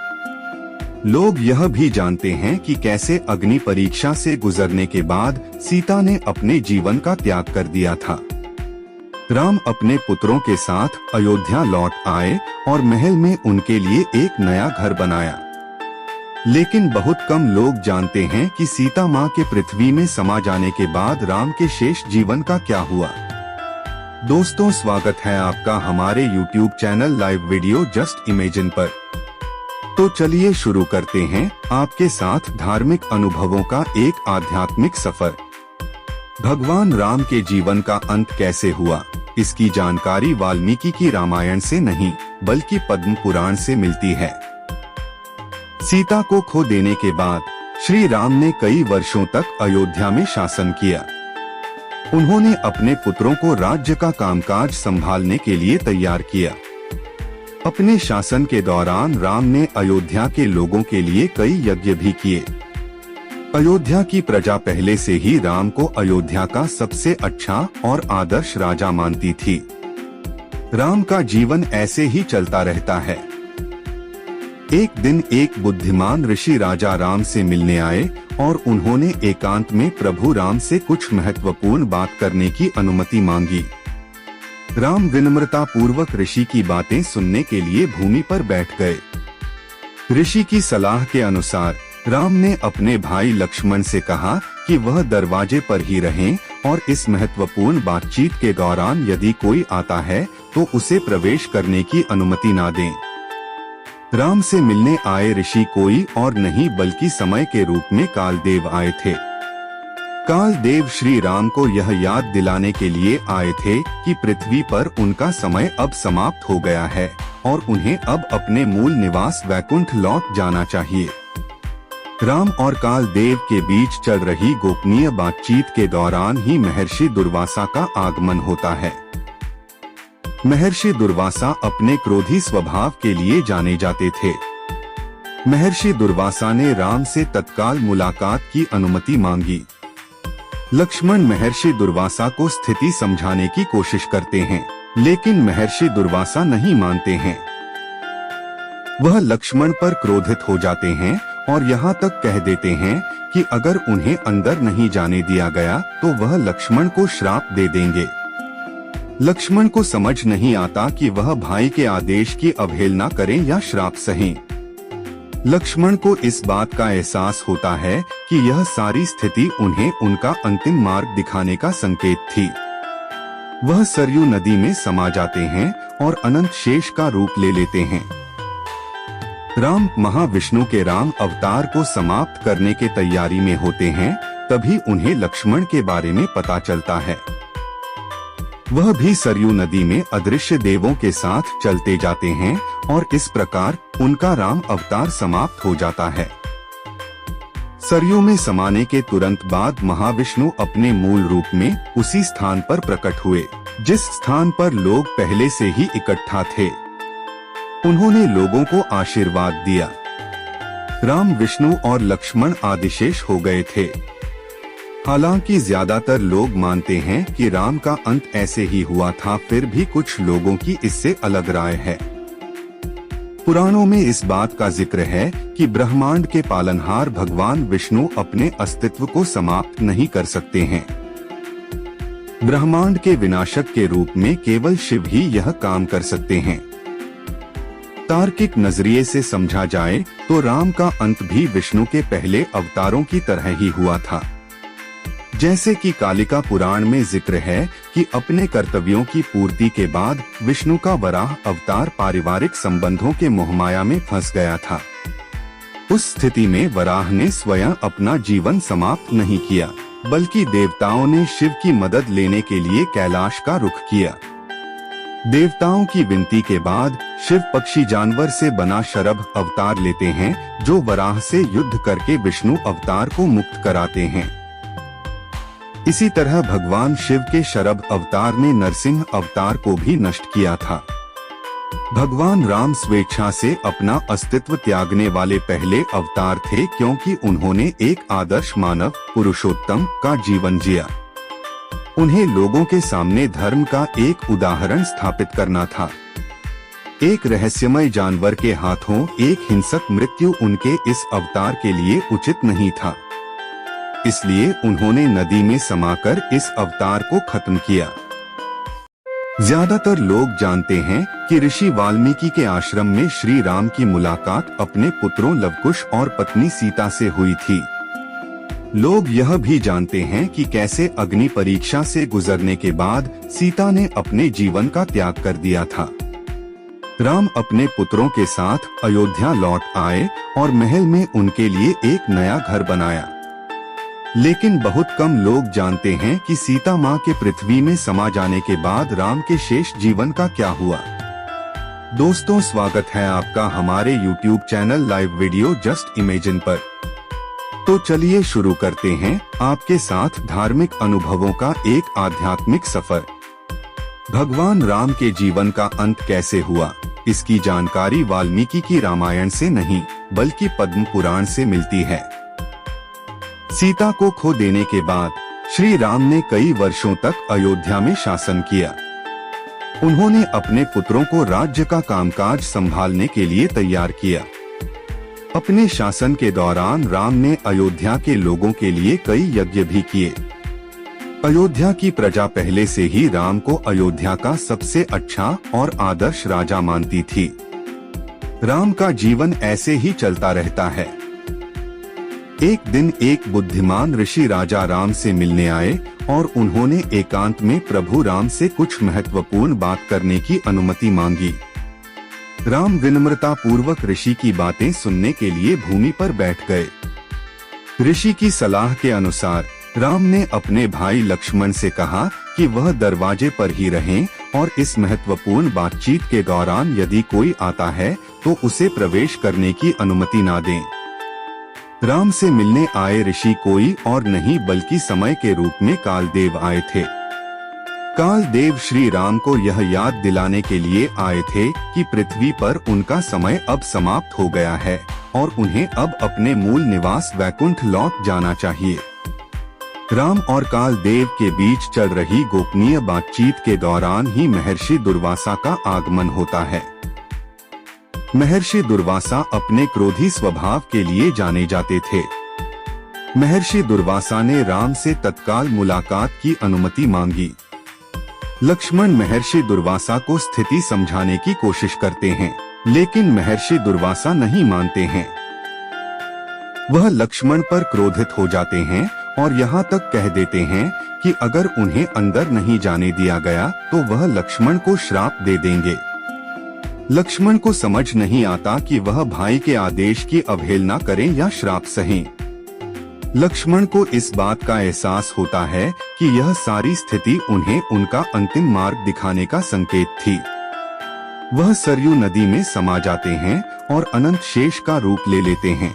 लोग यह भी जानते हैं कि कैसे अग्नि परीक्षा से गुजरने के बाद सीता ने अपने जीवन का त्याग कर दिया था। राम अपने पुत्रों के साथ अयोध्या लौट आए और महल में उनके लिए एक नया घर बनाया। लेकिन बहुत कम लोग जानते हैं कि सीता माँ के पृथ्वी में समा जाने के बाद राम के शेष जीवन का क्या हुआ। दोस्तों, स्वागत है आपका हमारे YouTube channel live video just imagine पर। तो चलिए शुरू करते हैं आपके साथ धार्मिक अनुभवों का एक आध्यात्मिक सफर। भगवान राम के जीवन का अंत कैसे हुआ, इसकी जानकारी वाल्मीकि की रामायण से नहीं बल्कि पद्म पुराण से मिलती है। सीता को खो देने के बाद श्री राम ने कई वर्षों तक अयोध्या में शासन किया। उन्होंने अपने पुत्रों को राज्य का कामकाज संभालने के लिए तैयार किया। अपने शासन के दौरान राम ने अयोध्या के लोगों के लिए कई यज्ञ भी किए। अयोध्या की प्रजा पहले से ही राम को अयोध्या का सबसे अच्छा और आदर्श राजा मानती थी। राम का जीवन ऐसे ही चलता रहता है। एक दिन एक बुद्धिमान ऋषि राजा राम से मिलने आए और उन्होंने एकांत में प्रभु राम से कुछ महत्वपूर्ण बात करने की अनुमति मांगी। राम विनम्रता पूर्वक ऋषि की बातें सुनने के लिए भूमि पर बैठ गए। ऋषि की सलाह के अनुसार राम ने अपने भाई लक्ष्मण से कहा कि वह दरवाजे पर ही रहें और इस महत्वपूर्ण बातचीत के दौरान यदि कोई आता है तो उसे प्रवेश करने की अनुमति ना दें। राम से मिलने आए ऋषि कोई और नहीं बल्कि समय के रूप में कालदेव आए थे। कालदेव श्री राम को यह याद दिलाने के लिए आए थे कि पृथ्वी पर उनका समय अब समाप्त हो गया है और उन्हें अब अपने मूल निवास वैकुंठ लौट जाना चाहिए। राम और कालदेव के बीच चल रही गोपनीय बातचीत के दौरान ही महर्षि दुर्वासा का आगमन होता है। महर्षि दुर्वासा अपने क्रोधी स्वभाव के लिए जाने जाते थे। महर्षि दुर्वासा ने राम से तत्काल मुलाकात की अनुमति मांगी। लक्ष्मण महर्षि दुर्वासा को स्थिति समझाने की कोशिश करते हैं, लेकिन महर्षि दुर्वासा नहीं मानते हैं। वह लक्ष्मण पर क्रोधित हो जाते हैं और यहाँ तक कह देते हैं कि अगर उन्हें अंदर नहीं जाने दिया गया तो वह लक्ष्मण को श्राप दे देंगे। लक्ष्मण को समझ नहीं आता कि वह भाई के आदेश की अवहेलना करें या श्राप सहें। लक्ष्मण को इस बात का एहसास होता है कि यह सारी स्थिति उन्हें उनका अंतिम मार्ग दिखाने का संकेत थी। वह सरयू नदी में समा जाते हैं और अनंत शेष का रूप ले लेते हैं। राम महाविष्णु के राम अवतार को समाप्त करने के तैयारी में होते हैं, तभी उन्हें लक्ष्मण के बारे में पता चलता है। वह भी सरयू नदी में अदृश्य देवों के साथ चलते जाते हैं और इस प्रकार उनका राम अवतार समाप्त हो जाता है। सरयू में समाने के तुरंत बाद महाविष्णु अपने मूल रूप में उसी स्थान पर प्रकट हुए जिस स्थान पर लोग पहले से ही इकट्ठा थे। उन्होंने लोगों को आशीर्वाद दिया। राम, विष्णु और लक्ष्मण आदिशेष हो गए थे। हालांकि ज्यादातर लोग मानते हैं कि राम का अंत ऐसे ही हुआ था, फिर भी कुछ लोगों की इससे अलग राय है। पुराणों में इस बात का जिक्र है कि ब्रह्मांड के पालनहार भगवान विष्णु अपने अस्तित्व को समाप्त नहीं कर सकते हैं। ब्रह्मांड के विनाशक के रूप में केवल शिव ही यह काम कर सकते हैं। तार्किक नजरिए से समझा जाए तो राम का अंत भी विष्णु के पहले अवतारों की तरह ही हुआ था। जैसे कि कालिका पुराण में जिक्र है कि अपने कर्तव्यों की पूर्ति के बाद विष्णु का वराह अवतार पारिवारिक संबंधों के मोहमाया में फंस गया था। उस स्थिति में वराह ने स्वयं अपना जीवन समाप्त नहीं किया, बल्कि देवताओं ने शिव की मदद लेने के लिए कैलाश का रुख किया। देवताओं की विनती के बाद शिव पक्षी जानवर से बना शरभ अवतार लेते हैं, जो वराह से युद्ध करके विष्णु अवतार को मुक्त कराते हैं। इसी तरह भगवान शिव के शरभ अवतार ने नरसिंह अवतार को भी नष्ट किया था। भगवान राम स्वेच्छा से अपना अस्तित्व त्यागने वाले पहले अवतार थे, क्योंकि उन्होंने एक आदर्श मानव पुरुषोत्तम का जीवन जिया। उन्हें लोगों के सामने धर्म का एक उदाहरण स्थापित करना था। एक रहस्यमय जानवर के हाथों एक हिंसक मृत्यु उनके इस अवतार के लिए उचित नहीं था, इसलिए उन्होंने नदी में समाकर इस अवतार को खत्म किया। ज्यादातर लोग जानते हैं कि ऋषि वाल्मीकि के आश्रम में श्री राम की मुलाकात अपने पुत्रों लवकुश और पत्नी सीता से हुई थी। लोग यह भी जानते हैं कि कैसे अग्नि परीक्षा से गुजरने के बाद सीता ने अपने जीवन का त्याग कर दिया था। राम अपने पुत्रों के साथ अयोध्या लौट आए और महल में उनके लिए एक नया घर बनाया। लेकिन बहुत कम लोग जानते हैं कि सीता माँ के पृथ्वी में समा जाने के बाद राम के शेष जीवन का क्या हुआ। दोस्तों, स्वागत है आपका हमारे YouTube channel live video just imagine पर। तो चलिए शुरू करते हैं आपके साथ धार्मिक अनुभवों का एक आध्यात्मिक सफर। भगवान राम के जीवन का अंत कैसे हुआ, इसकी जानकारी वाल्मीकि की रामायण से नहीं बल्कि पद्म पुराण से मिलती है। सीता को खो देने के बाद श्री राम ने कई वर्षों तक अयोध्या में शासन किया। उन्होंने अपने पुत्रों को राज्य का कामकाज संभालने के लिए तैयार किया। अपने शासन के दौरान राम ने अयोध्या के लोगों के लिए कई यज्ञ भी किए। अयोध्या की प्रजा पहले से ही राम को अयोध्या का सबसे अच्छा और आदर्श राजा मानती थी। राम का जीवन ऐसे ही चलता रहता है। एक दिन एक बुद्धिमान ऋषि राजा राम से मिलने आए और उन्होंने एकांत में प्रभु राम से कुछ महत्वपूर्ण बात करने की अनुमति मांगी। राम विनम्रता पूर्वक ऋषि की बातें सुनने के लिए भूमि पर बैठ गए। ऋषि की सलाह के अनुसार राम ने अपने भाई लक्ष्मण से कहा कि वह दरवाजे पर ही रहें और इस महत्वपूर्ण बातचीत के दौरान यदि कोई आता है तो उसे प्रवेश करने की अनुमति ना दें। राम से मिलने आए ऋषि कोई और नहीं बल्कि समय के रूप में कालदेव आए थे। कालदेव श्री राम को यह याद दिलाने के लिए आए थे कि पृथ्वी पर उनका समय अब समाप्त हो गया है और उन्हें अब अपने मूल निवास वैकुंठ लौट जाना चाहिए। राम और कालदेव के बीच चल रही गोपनीय बातचीत के दौरान ही महर्षि दुर्वासा का आगमन होता है। महर्षि दुर्वासा अपने क्रोधी स्वभाव के लिए जाने जाते थे। महर्षि दुर्वासा ने राम से तत्काल मुलाकात की अनुमति मांगी। लक्ष्मण महर्षि दुर्वासा को स्थिति समझाने की कोशिश करते हैं, लेकिन महर्षि दुर्वासा नहीं मानते हैं। वह लक्ष्मण पर क्रोधित हो जाते हैं और यहाँ तक कह देते हैं कि अगर उन्हें अंदर नहीं जाने दिया गया तो वह लक्ष्मण को श्राप दे देंगे। लक्ष्मण को समझ नहीं आता कि वह भाई के आदेश की अवहेलना करें या श्राप सहें। लक्ष्मण को इस बात का एहसास होता है कि यह सारी स्थिति उन्हें उनका अंतिम मार्ग दिखाने का संकेत थी। वह सरयू नदी में समा जाते हैं और अनंत शेष का रूप ले लेते हैं।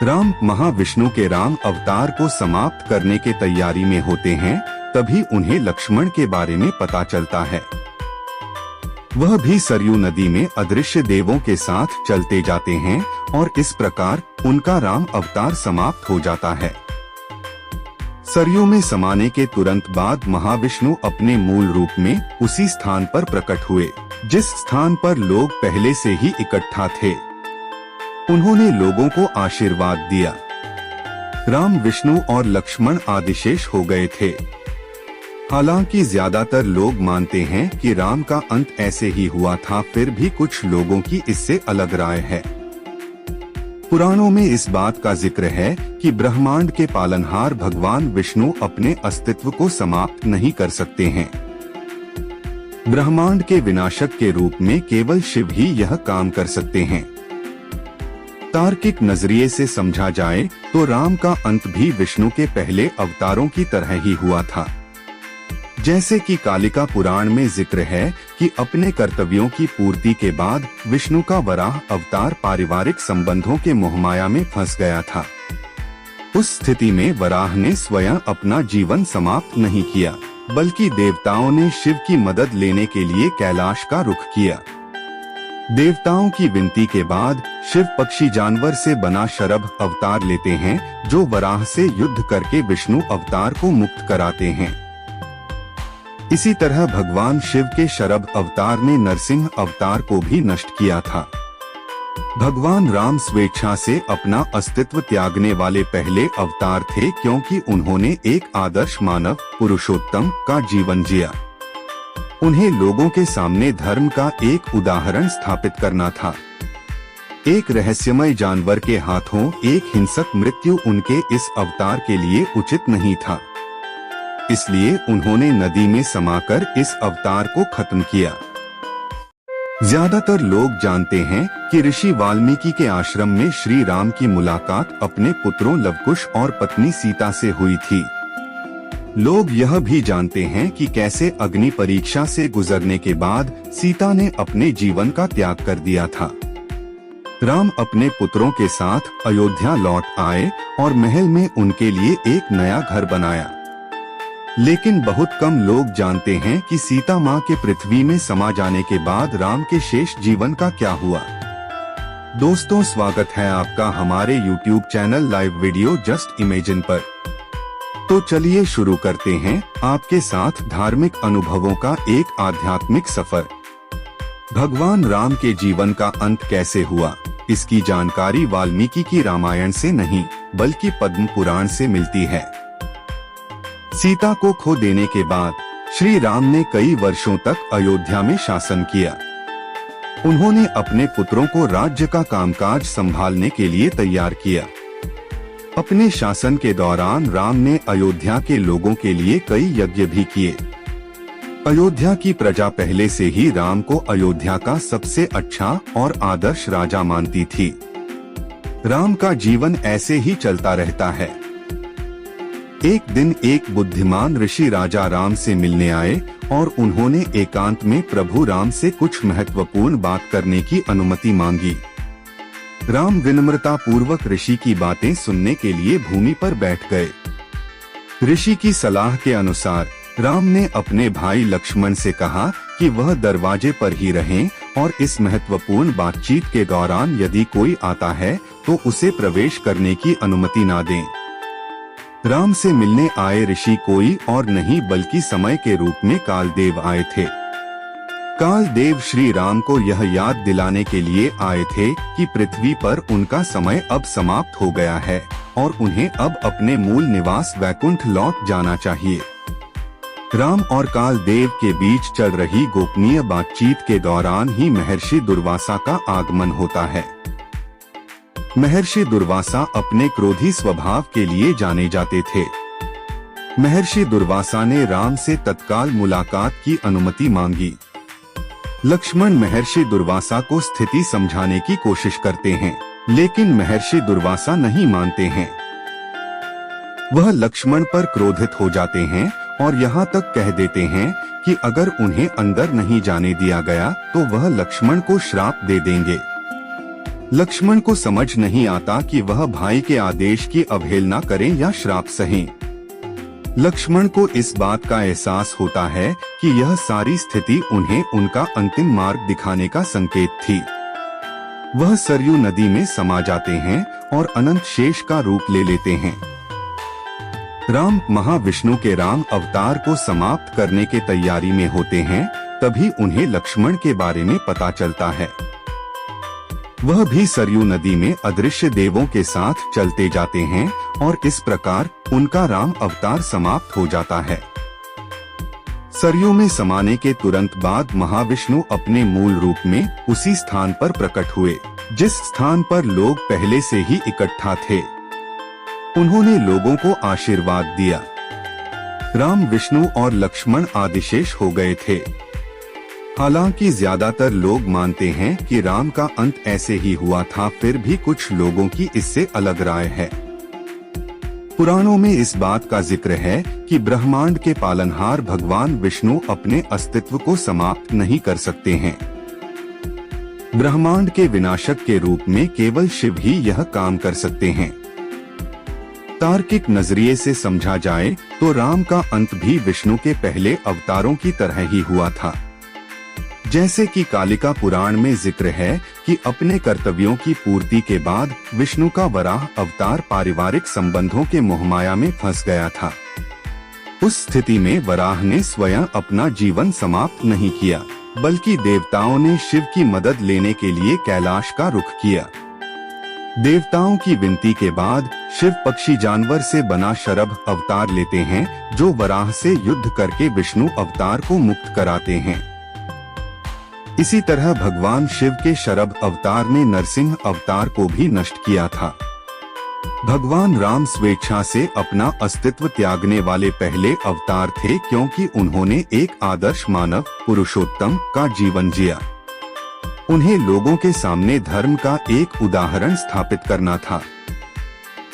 राम महाविष्णु के राम अवतार को समाप्त करने के तैयारी में होते हैं, तभी उन्हें लक्ष्मण के बारे में पता चलता है। वह भी सरयू नदी में अदृश्य देवों के साथ चलते जाते हैं और इस प्रकार उनका राम अवतार समाप्त हो जाता है। सरयू में समाने के तुरंत बाद महाविष्णु अपने मूल रूप में उसी स्थान पर प्रकट हुए जिस स्थान पर लोग पहले से ही इकट्ठा थे। उन्होंने लोगों को आशीर्वाद दिया। राम, विष्णु और लक्ष्मण आदिशेष हो गए थे। हालांकि ज्यादातर लोग मानते हैं कि राम का अंत ऐसे ही हुआ था, फिर भी कुछ लोगों की इससे अलग राय है। पुराणों में इस बात का जिक्र है कि ब्रह्मांड के पालनहार भगवान विष्णु अपने अस्तित्व को समाप्त नहीं कर सकते हैं। ब्रह्मांड के विनाशक के रूप में केवल शिव ही यह काम कर सकते हैं। तार्किक नजरिए से समझा जाए तो राम का अंत भी विष्णु के पहले अवतारों की तरह ही हुआ था। जैसे कि कालिका पुराण में जिक्र है कि अपने कर्तव्यों की पूर्ति के बाद विष्णु का वराह अवतार पारिवारिक संबंधों के मोहमाया में फंस गया था। उस स्थिति में वराह ने स्वयं अपना जीवन समाप्त नहीं किया, बल्कि देवताओं ने शिव की मदद लेने के लिए कैलाश का रुख किया। देवताओं की विनती के बाद शिव पक्षी जानवर से बना शरभ अवतार लेते हैं, जो वराह से युद्ध करके विष्णु अवतार को मुक्त कराते हैं। इसी तरह भगवान शिव के शरभ अवतार ने नरसिंह अवतार को भी नष्ट किया था। भगवान राम स्वेच्छा से अपना अस्तित्व त्यागने वाले पहले अवतार थे, क्योंकि उन्होंने एक आदर्श मानव पुरुषोत्तम का जीवन जिया। उन्हें लोगों के सामने धर्म का एक उदाहरण स्थापित करना था। एक रहस्यमय जानवर के हाथों एक हिंसक मृत्यु उनके इस अवतार के लिए उचित नहीं था, इसलिए उन्होंने नदी में समाकर इस अवतार को खत्म किया। ज्यादातर लोग जानते हैं कि ऋषि वाल्मीकि के आश्रम में श्री राम की मुलाकात अपने पुत्रों लवकुश और पत्नी सीता से हुई थी। लोग यह भी जानते हैं कि कैसे अग्नि परीक्षा से गुजरने के बाद सीता ने अपने जीवन का त्याग कर दिया था। राम अपने पुत्रों के साथ अयोध्या लौट आए और महल में उनके लिए एक नया घर बनाया। लेकिन बहुत कम लोग जानते हैं कि सीता माँ के पृथ्वी में समा जाने के बाद राम के शेष जीवन का क्या हुआ। दोस्तों, स्वागत है आपका हमारे YouTube channel live video just imagine पर। तो चलिए शुरू करते हैं आपके साथ धार्मिक अनुभवों का एक आध्यात्मिक सफर। भगवान राम के जीवन का अंत कैसे हुआ, इसकी जानकारी वाल्मीकि की रामायण से नहीं बल्कि पद्म पुराण से मिलती है। सीता को खो देने के बाद श्री राम ने कई वर्षों तक अयोध्या में शासन किया। उन्होंने अपने पुत्रों को राज्य का कामकाज संभालने के लिए तैयार किया। अपने शासन के दौरान राम ने अयोध्या के लोगों के लिए कई यज्ञ भी किए। अयोध्या की प्रजा पहले से ही राम को अयोध्या का सबसे अच्छा और आदर्श राजा मानती थी। राम का जीवन ऐसे ही चलता रहता है। एक दिन एक बुद्धिमान ऋषि राजा राम से मिलने आए और उन्होंने एकांत में प्रभु राम से कुछ महत्वपूर्ण बात करने की अनुमति मांगी। राम विनम्रता पूर्वक ऋषि की बातें सुनने के लिए भूमि पर बैठ गए। ऋषि की सलाह के अनुसार राम ने अपने भाई लक्ष्मण से कहा कि वह दरवाजे पर ही रहें और इस महत्वपूर्ण बातचीत के दौरान यदि कोई आता है तो उसे प्रवेश करने की अनुमति ना दें। राम से मिलने आए ऋषि कोई और नहीं बल्कि समय के रूप में कालदेव आए थे। कालदेव श्री राम को यह याद दिलाने के लिए आए थे कि पृथ्वी पर उनका समय अब समाप्त हो गया है और उन्हें अब अपने मूल निवास वैकुंठ लौट जाना चाहिए। राम और कालदेव के बीच चल रही गोपनीय बातचीत के दौरान ही महर्षि दुर्वासा का आगमन होता है। महर्षि दुर्वासा अपने क्रोधी स्वभाव के लिए जाने जाते थे। महर्षि दुर्वासा ने राम से तत्काल मुलाकात की अनुमति मांगी। लक्ष्मण महर्षि दुर्वासा को स्थिति समझाने की कोशिश करते हैं, लेकिन महर्षि दुर्वासा नहीं मानते हैं। वह लक्ष्मण पर क्रोधित हो जाते हैं और यहाँ तक कह देते हैं कि अगर उन्हें अंदर नहीं जाने दिया गया तो वह लक्ष्मण को श्राप दे देंगे। लक्ष्मण को समझ नहीं आता कि वह भाई के आदेश की अवहेलना करें या श्राप सहें। लक्ष्मण को इस बात का एहसास होता है कि यह सारी स्थिति उन्हें उनका अंतिम मार्ग दिखाने का संकेत थी। वह सरयू नदी में समा जाते हैं और अनंत शेष का रूप ले लेते हैं। राम महाविष्णु के राम अवतार को समाप्त करने के तैयारी में होते हैं, तभी उन्हें लक्ष्मण के बारे में पता चलता है। वह भी सरयू नदी में अदृश्य देवों के साथ चलते जाते हैं और इस प्रकार उनका राम अवतार समाप्त हो जाता है। सरयू में समाने के तुरंत बाद महाविष्णु अपने मूल रूप में उसी स्थान पर प्रकट हुए जिस स्थान पर लोग पहले से ही इकट्ठा थे। उन्होंने लोगों को आशीर्वाद दिया। राम, विष्णु और लक्ष्मण आदिशेष हो गए थे। हालांकि ज्यादातर लोग मानते हैं कि राम का अंत ऐसे ही हुआ था, फिर भी कुछ लोगों की इससे अलग राय है। पुराणों में इस बात का जिक्र है कि ब्रह्मांड के पालनहार भगवान विष्णु अपने अस्तित्व को समाप्त नहीं कर सकते हैं। ब्रह्मांड के विनाशक के रूप में केवल शिव ही यह काम कर सकते हैं। तार्किक नजरिए से समझा जाए तो राम का अंत भी विष्णु के पहले अवतारों की तरह ही हुआ था। जैसे कि कालिका पुराण में जिक्र है कि अपने कर्तव्यों की पूर्ति के बाद विष्णु का वराह अवतार पारिवारिक संबंधों के मोहमाया में फंस गया था। उस स्थिति में वराह ने स्वयं अपना जीवन समाप्त नहीं किया, बल्कि देवताओं ने शिव की मदद लेने के लिए कैलाश का रुख किया। देवताओं की विनती के बाद शिव पक्षी जानवर से बना शरभ अवतार लेते हैं, जो वराह से युद्ध करके विष्णु अवतार को मुक्त कराते हैं। इसी तरह भगवान शिव के शरभ अवतार ने नरसिंह अवतार को भी नष्ट किया था। भगवान राम स्वेच्छा से अपना अस्तित्व त्यागने वाले पहले अवतार थे, क्योंकि उन्होंने एक आदर्श मानव पुरुषोत्तम का जीवन जिया। उन्हें लोगों के सामने धर्म का एक उदाहरण स्थापित करना था।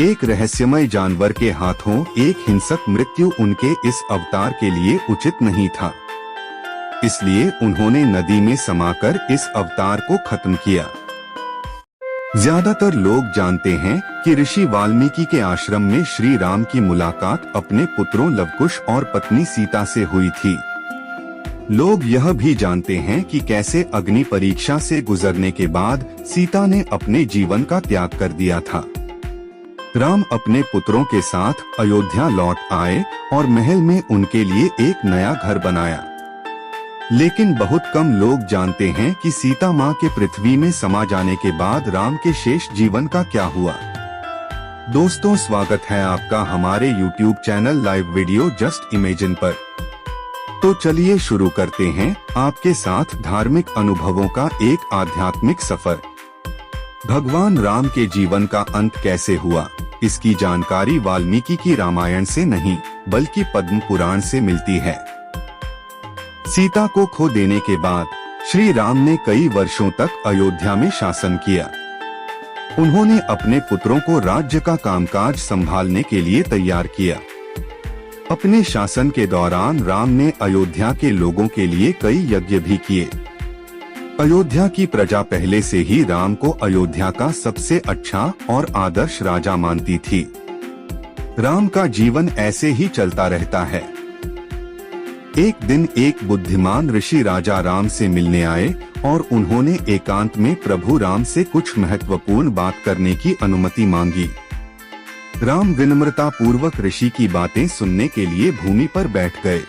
एक रहस्यमय जानवर के हाथों एक हिंसक मृत्यु उनके इस अवतार के लिए उचित नहीं था, इसलिए उन्होंने नदी में समाकर इस अवतार को खत्म किया। ज्यादातर लोग जानते हैं कि ऋषि वाल्मीकि के आश्रम में श्री राम की मुलाकात अपने पुत्रों लवकुश और पत्नी सीता से हुई थी। लोग यह भी जानते हैं कि कैसे अग्नि परीक्षा से गुजरने के बाद सीता ने अपने जीवन का त्याग कर दिया था। राम अपने पुत्रों के साथ अयोध्या लौट आए और महल में उनके लिए एक नया घर बनाया। लेकिन बहुत कम लोग जानते हैं कि सीता माँ के पृथ्वी में समा जाने के बाद राम के शेष जीवन का क्या हुआ। दोस्तों, स्वागत है आपका हमारे YouTube channel live video just imagine पर। तो चलिए शुरू करते हैं आपके साथ धार्मिक अनुभवों का एक आध्यात्मिक सफर। भगवान राम के जीवन का अंत कैसे हुआ, इसकी जानकारी वाल्मीकि की रामायण से नहीं बल्कि पद्म पुराण से मिलती है। सीता को खो देने के बाद श्री राम ने कई वर्षों तक अयोध्या में शासन किया। उन्होंने अपने पुत्रों को राज्य का कामकाज संभालने के लिए तैयार किया। अपने शासन के दौरान राम ने अयोध्या के लोगों के लिए कई यज्ञ भी किए। अयोध्या की प्रजा पहले से ही राम को अयोध्या का सबसे अच्छा और आदर्श राजा मानती थी। राम का जीवन ऐसे ही चलता रहता है। एक दिन एक बुद्धिमान ऋषि राजा राम से मिलने आए और उन्होंने एकांत में प्रभु राम से कुछ महत्वपूर्ण बात करने की अनुमति मांगी। राम विनम्रता पूर्वक ऋषि की बातें सुनने के लिए भूमि पर बैठ गए।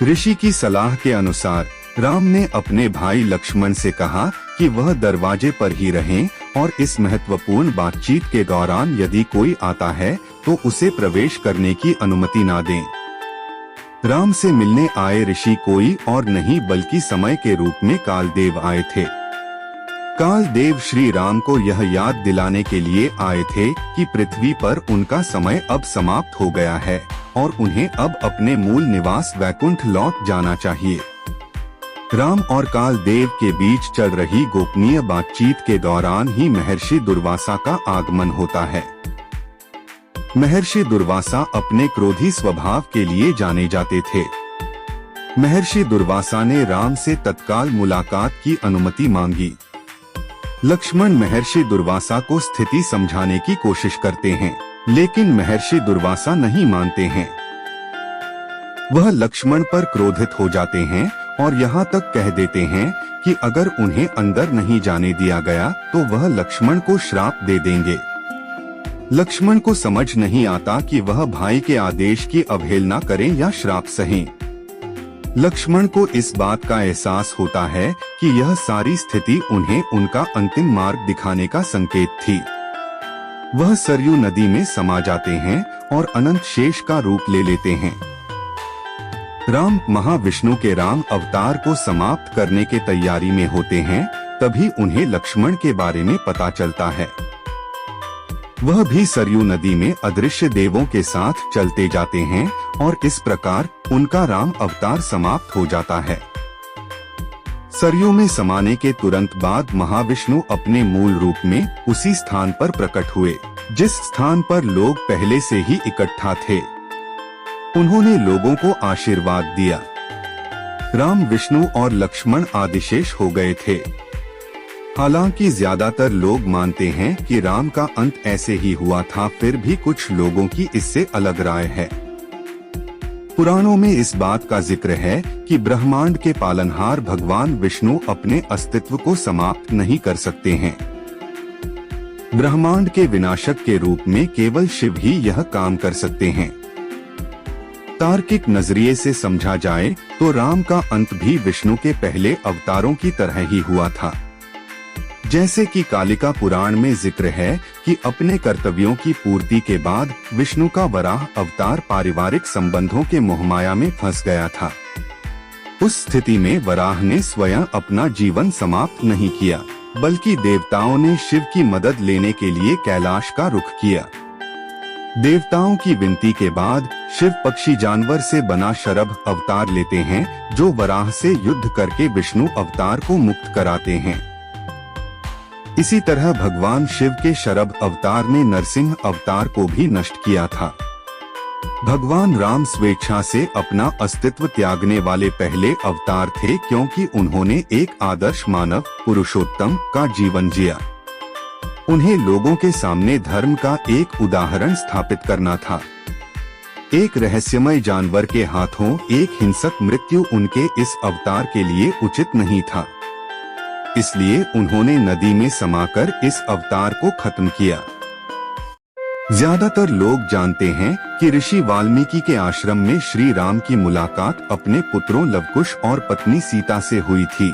ऋषि की सलाह के अनुसार राम ने अपने भाई लक्ष्मण से कहा कि वह दरवाजे पर ही रहें और इस महत्वपूर्ण बातचीत के दौरान यदि कोई आता है तो उसे प्रवेश करने की अनुमति ना दें। राम से मिलने आए ऋषि कोई और नहीं बल्कि समय के रूप में कालदेव आए थे। कालदेव श्री राम को यह याद दिलाने के लिए आए थे कि पृथ्वी पर उनका समय अब समाप्त हो गया है और उन्हें अब अपने मूल निवास वैकुंठ लौट जाना चाहिए। राम और कालदेव के बीच चल रही गोपनीय बातचीत के दौरान ही महर्षि दुर्वासा का आगमन होता है। महर्षि दुर्वासा अपने क्रोधी स्वभाव के लिए जाने जाते थे। महर्षि दुर्वासा ने राम से तत्काल मुलाकात की अनुमति मांगी। लक्ष्मण महर्षि दुर्वासा को स्थिति समझाने की कोशिश करते हैं, लेकिन महर्षि दुर्वासा नहीं मानते हैं। वह लक्ष्मण पर क्रोधित हो जाते हैं और यहाँ तक कह देते हैं कि अगर उन्हें अंदर नहीं जाने दिया गया तो वह लक्ष्मण को श्राप दे देंगे। लक्ष्मण को समझ नहीं आता कि वह भाई के आदेश की अवहेलना करें या श्राप सहें। लक्ष्मण को इस बात का एहसास होता है कि यह सारी स्थिति उन्हें उनका अंतिम मार्ग दिखाने का संकेत थी। वह सरयू नदी में समा जाते हैं और अनंत शेष का रूप ले लेते हैं। राम महाविष्णु के राम अवतार को समाप्त करने के तैयारी में होते हैं, तभी उन्हें लक्ष्मण के बारे में पता चलता है। वह भी सरयू नदी में अदृश्य देवों के साथ चलते जाते हैं और इस प्रकार उनका राम अवतार समाप्त हो जाता है। सरयू में समाने के तुरंत बाद महाविष्णु अपने मूल रूप में उसी स्थान पर प्रकट हुए जिस स्थान पर लोग पहले से ही इकट्ठा थे। उन्होंने लोगों को आशीर्वाद दिया। राम, विष्णु और लक्ष्मण आदिशेष हो गए थे। हालांकि ज्यादातर लोग मानते हैं कि राम का अंत ऐसे ही हुआ था, फिर भी कुछ लोगों की इससे अलग राय है। पुराणों में इस बात का जिक्र है कि ब्रह्मांड के पालनहार भगवान विष्णु अपने अस्तित्व को समाप्त नहीं कर सकते हैं। ब्रह्मांड के विनाशक के रूप में केवल शिव ही यह काम कर सकते हैं। तार्किक नजरिए से समझा जाए तो राम का अंत भी विष्णु के पहले अवतारों की तरह ही हुआ था। जैसे कि कालिका पुराण में जिक्र है कि अपने कर्तव्यों की पूर्ति के बाद विष्णु का वराह अवतार पारिवारिक संबंधों के मोहमाया में फंस गया था। उस स्थिति में वराह ने स्वयं अपना जीवन समाप्त नहीं किया, बल्कि देवताओं ने शिव की मदद लेने के लिए कैलाश का रुख किया। देवताओं की विनती के बाद शिव पक्षी जानवर से बना शरभ अवतार लेते हैं, जो वराह से युद्ध करके विष्णु अवतार को मुक्त कराते हैं। इसी तरह भगवान शिव के शरभ अवतार ने नरसिंह अवतार को भी नष्ट किया था। भगवान राम स्वेच्छा से अपना अस्तित्व त्यागने वाले पहले अवतार थे, क्योंकि उन्होंने एक आदर्श मानव पुरुषोत्तम का जीवन जिया। उन्हें लोगों के सामने धर्म का एक उदाहरण स्थापित करना था। एक रहस्यमय जानवर के हाथों एक हिंसक मृत्यु उनके इस अवतार के लिए उचित नहीं था, इसलिए उन्होंने नदी में समाकर इस अवतार को खत्म किया। ज्यादातर लोग जानते हैं कि ऋषि वाल्मीकि के आश्रम में श्री राम की मुलाकात अपने पुत्रों लवकुश और पत्नी सीता से हुई थी।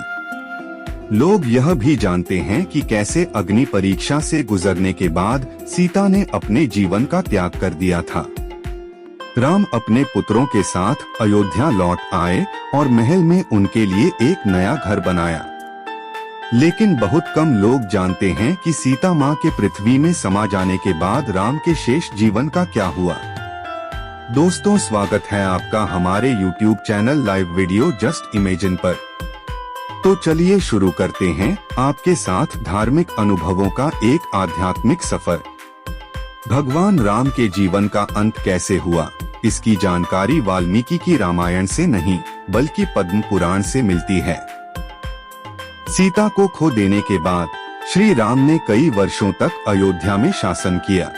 लोग यह भी जानते हैं कि कैसे अग्नि परीक्षा से गुजरने के बाद सीता ने अपने जीवन का त्याग कर दिया था। राम अपने पुत्रों के साथ अयोध्या लौट आए और महल में उनके लिए एक नया घर बनाया। लेकिन बहुत कम लोग जानते हैं कि सीता माँ के पृथ्वी में समा जाने के बाद राम के शेष जीवन का क्या हुआ। दोस्तों, स्वागत है आपका हमारे YouTube channel live video just imagine पर। तो चलिए शुरू करते हैं आपके साथ धार्मिक अनुभवों का एक आध्यात्मिक सफर। भगवान राम के जीवन का अंत कैसे हुआ, इसकी जानकारी वाल्मीकि की रामायण से नहीं बल्कि पद्म पुराण से मिलती है। सीता को खो देने के बाद श्री राम ने कई वर्षों तक अयोध्या में शासन किया।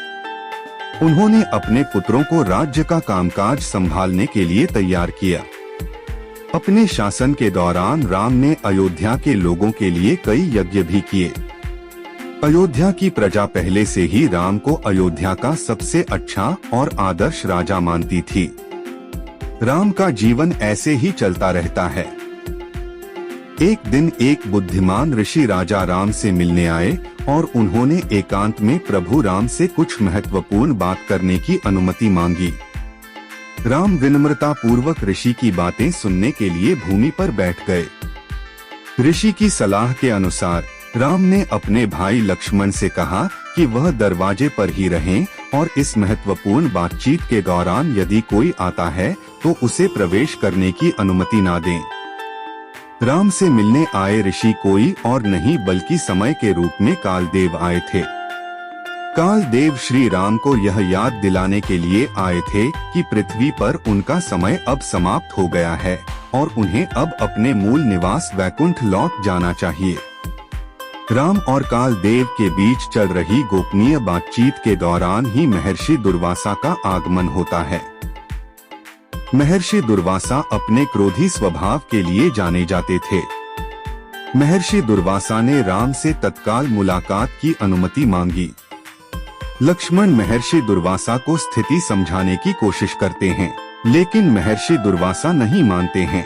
उन्होंने अपने पुत्रों को राज्य का कामकाज संभालने के लिए तैयार किया। अपने शासन के दौरान राम ने अयोध्या के लोगों के लिए कई यज्ञ भी किए। अयोध्या की प्रजा पहले से ही राम को अयोध्या का सबसे अच्छा और आदर्श राजा मानती थी। राम का जीवन ऐसे ही चलता रहता है। एक दिन एक बुद्धिमान ऋषि राजा राम से मिलने आए और उन्होंने एकांत में प्रभु राम से कुछ महत्वपूर्ण बात करने की अनुमति मांगी। राम विनम्रता पूर्वक ऋषि की बातें सुनने के लिए भूमि पर बैठ गए। ऋषि की सलाह के अनुसार राम ने अपने भाई लक्ष्मण से कहा कि वह दरवाजे पर ही रहें और इस महत्वपूर्ण बातचीत के दौरान यदि कोई आता है तो उसे प्रवेश करने की अनुमति ना दें। राम से मिलने आए ऋषि कोई और नहीं बल्कि समय के रूप में कालदेव आए थे। काल देव श्री राम को यह याद दिलाने के लिए आए थे कि पृथ्वी पर उनका समय अब समाप्त हो गया है और उन्हें अब अपने मूल निवास वैकुंठ लौट जाना चाहिए। राम और काल देव के बीच चल रही गोपनीय बातचीत के दौरान ही महर्षि दुर्वासा का आगमन होता है। महर्षि दुर्वासा अपने क्रोधी स्वभाव के लिए जाने जाते थे। महर्षि दुर्वासा ने राम से तत्काल मुलाकात की अनुमति मांगी। लक्ष्मण महर्षि दुर्वासा को स्थिति समझाने की कोशिश करते हैं, लेकिन महर्षि दुर्वासा नहीं मानते हैं।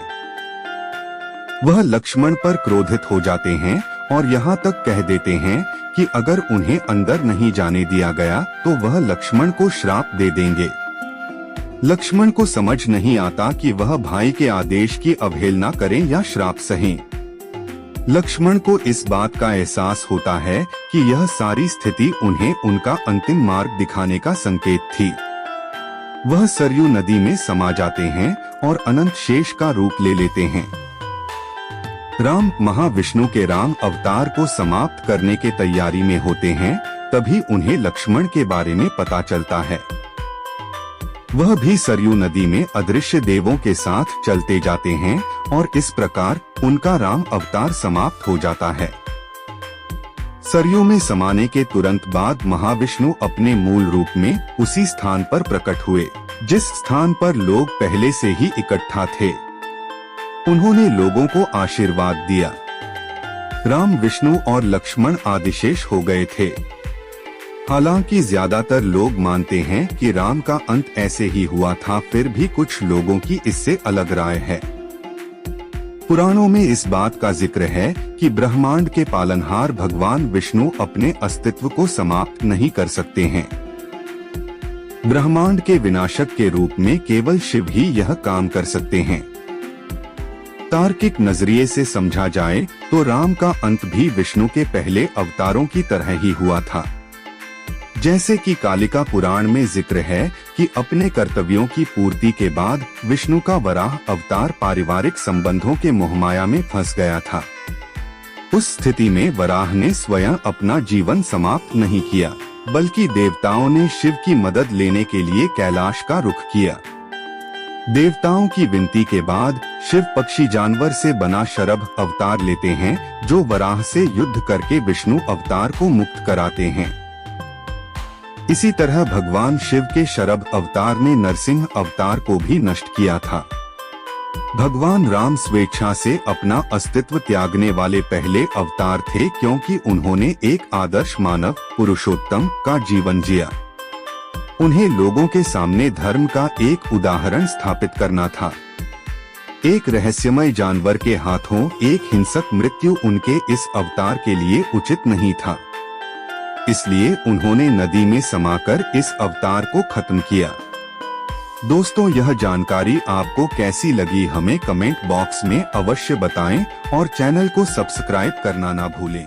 वह लक्ष्मण पर क्रोधित हो जाते हैं और यहाँ तक कह देते हैं कि अगर उन्हें अंदर नहीं जाने दिया गया तो वह लक्ष्मण को श्राप दे देंगे। लक्ष्मण को समझ नहीं आता कि वह भाई के आदेश की अवहेलना करें या श्राप सहें। लक्ष्मण को इस बात का एहसास होता है कि यह सारी स्थिति उन्हें उनका अंतिम मार्ग दिखाने का संकेत थी। वह सरयू नदी में समा जाते हैं और अनंत शेष का रूप ले लेते हैं। राम महाविष्णु के राम अवतार को समाप्त करने के तैयारी में होते हैं, तभी उन्हें लक्ष्मण के बारे में पता चलता है। वह भी सरयू नदी में अदृश्य देवों के साथ चलते जाते हैं और इस प्रकार उनका राम अवतार समाप्त हो जाता है। सरयू में समाने के तुरंत बाद महाविष्णु अपने मूल रूप में उसी स्थान पर प्रकट हुए जिस स्थान पर लोग पहले से ही इकट्ठा थे। उन्होंने लोगों को आशीर्वाद दिया। राम, विष्णु और लक्ष्मण आदिशेष हो गए थे। हालांकि ज्यादातर लोग मानते हैं कि राम का अंत ऐसे ही हुआ था, फिर भी कुछ लोगों की इससे अलग राय है। पुराणों में इस बात का जिक्र है कि ब्रह्मांड के पालनहार भगवान विष्णु अपने अस्तित्व को समाप्त नहीं कर सकते हैं। ब्रह्मांड के विनाशक के रूप में केवल शिव ही यह काम कर सकते हैं। तार्किक नजरिए से समझा जाए तो राम का अंत भी विष्णु के पहले अवतारों की तरह ही हुआ था। जैसे कि कालिका पुराण में जिक्र है कि अपने कर्तव्यों की पूर्ति के बाद विष्णु का वराह अवतार पारिवारिक संबंधों के मोहमाया में फंस गया था। उस स्थिति में वराह ने स्वयं अपना जीवन समाप्त नहीं किया, बल्कि देवताओं ने शिव की मदद लेने के लिए कैलाश का रुख किया। देवताओं की विनती के बाद शिव पक्षी जानवर से बना शरभ अवतार लेते हैं, जो वराह से युद्ध करके विष्णु अवतार को मुक्त कराते हैं। इसी तरह भगवान शिव के शरभ अवतार ने नरसिंह अवतार को भी नष्ट किया था। भगवान राम स्वेच्छा से अपना अस्तित्व त्यागने वाले पहले अवतार थे, क्योंकि उन्होंने एक आदर्श मानव पुरुषोत्तम का जीवन जिया। उन्हें लोगों के सामने धर्म का एक उदाहरण स्थापित करना था। एक रहस्यमय जानवर के हाथों एक हिंसक मृत्यु उनके इस अवतार के लिए उचित नहीं था, इसलिए उन्होंने नदी में समाकर इस अवतार को खत्म किया। दोस्तों, यह जानकारी आपको कैसी लगी हमें कमेंट बॉक्स में अवश्य बताएं और चैनल को सब्सक्राइब करना ना भूलें।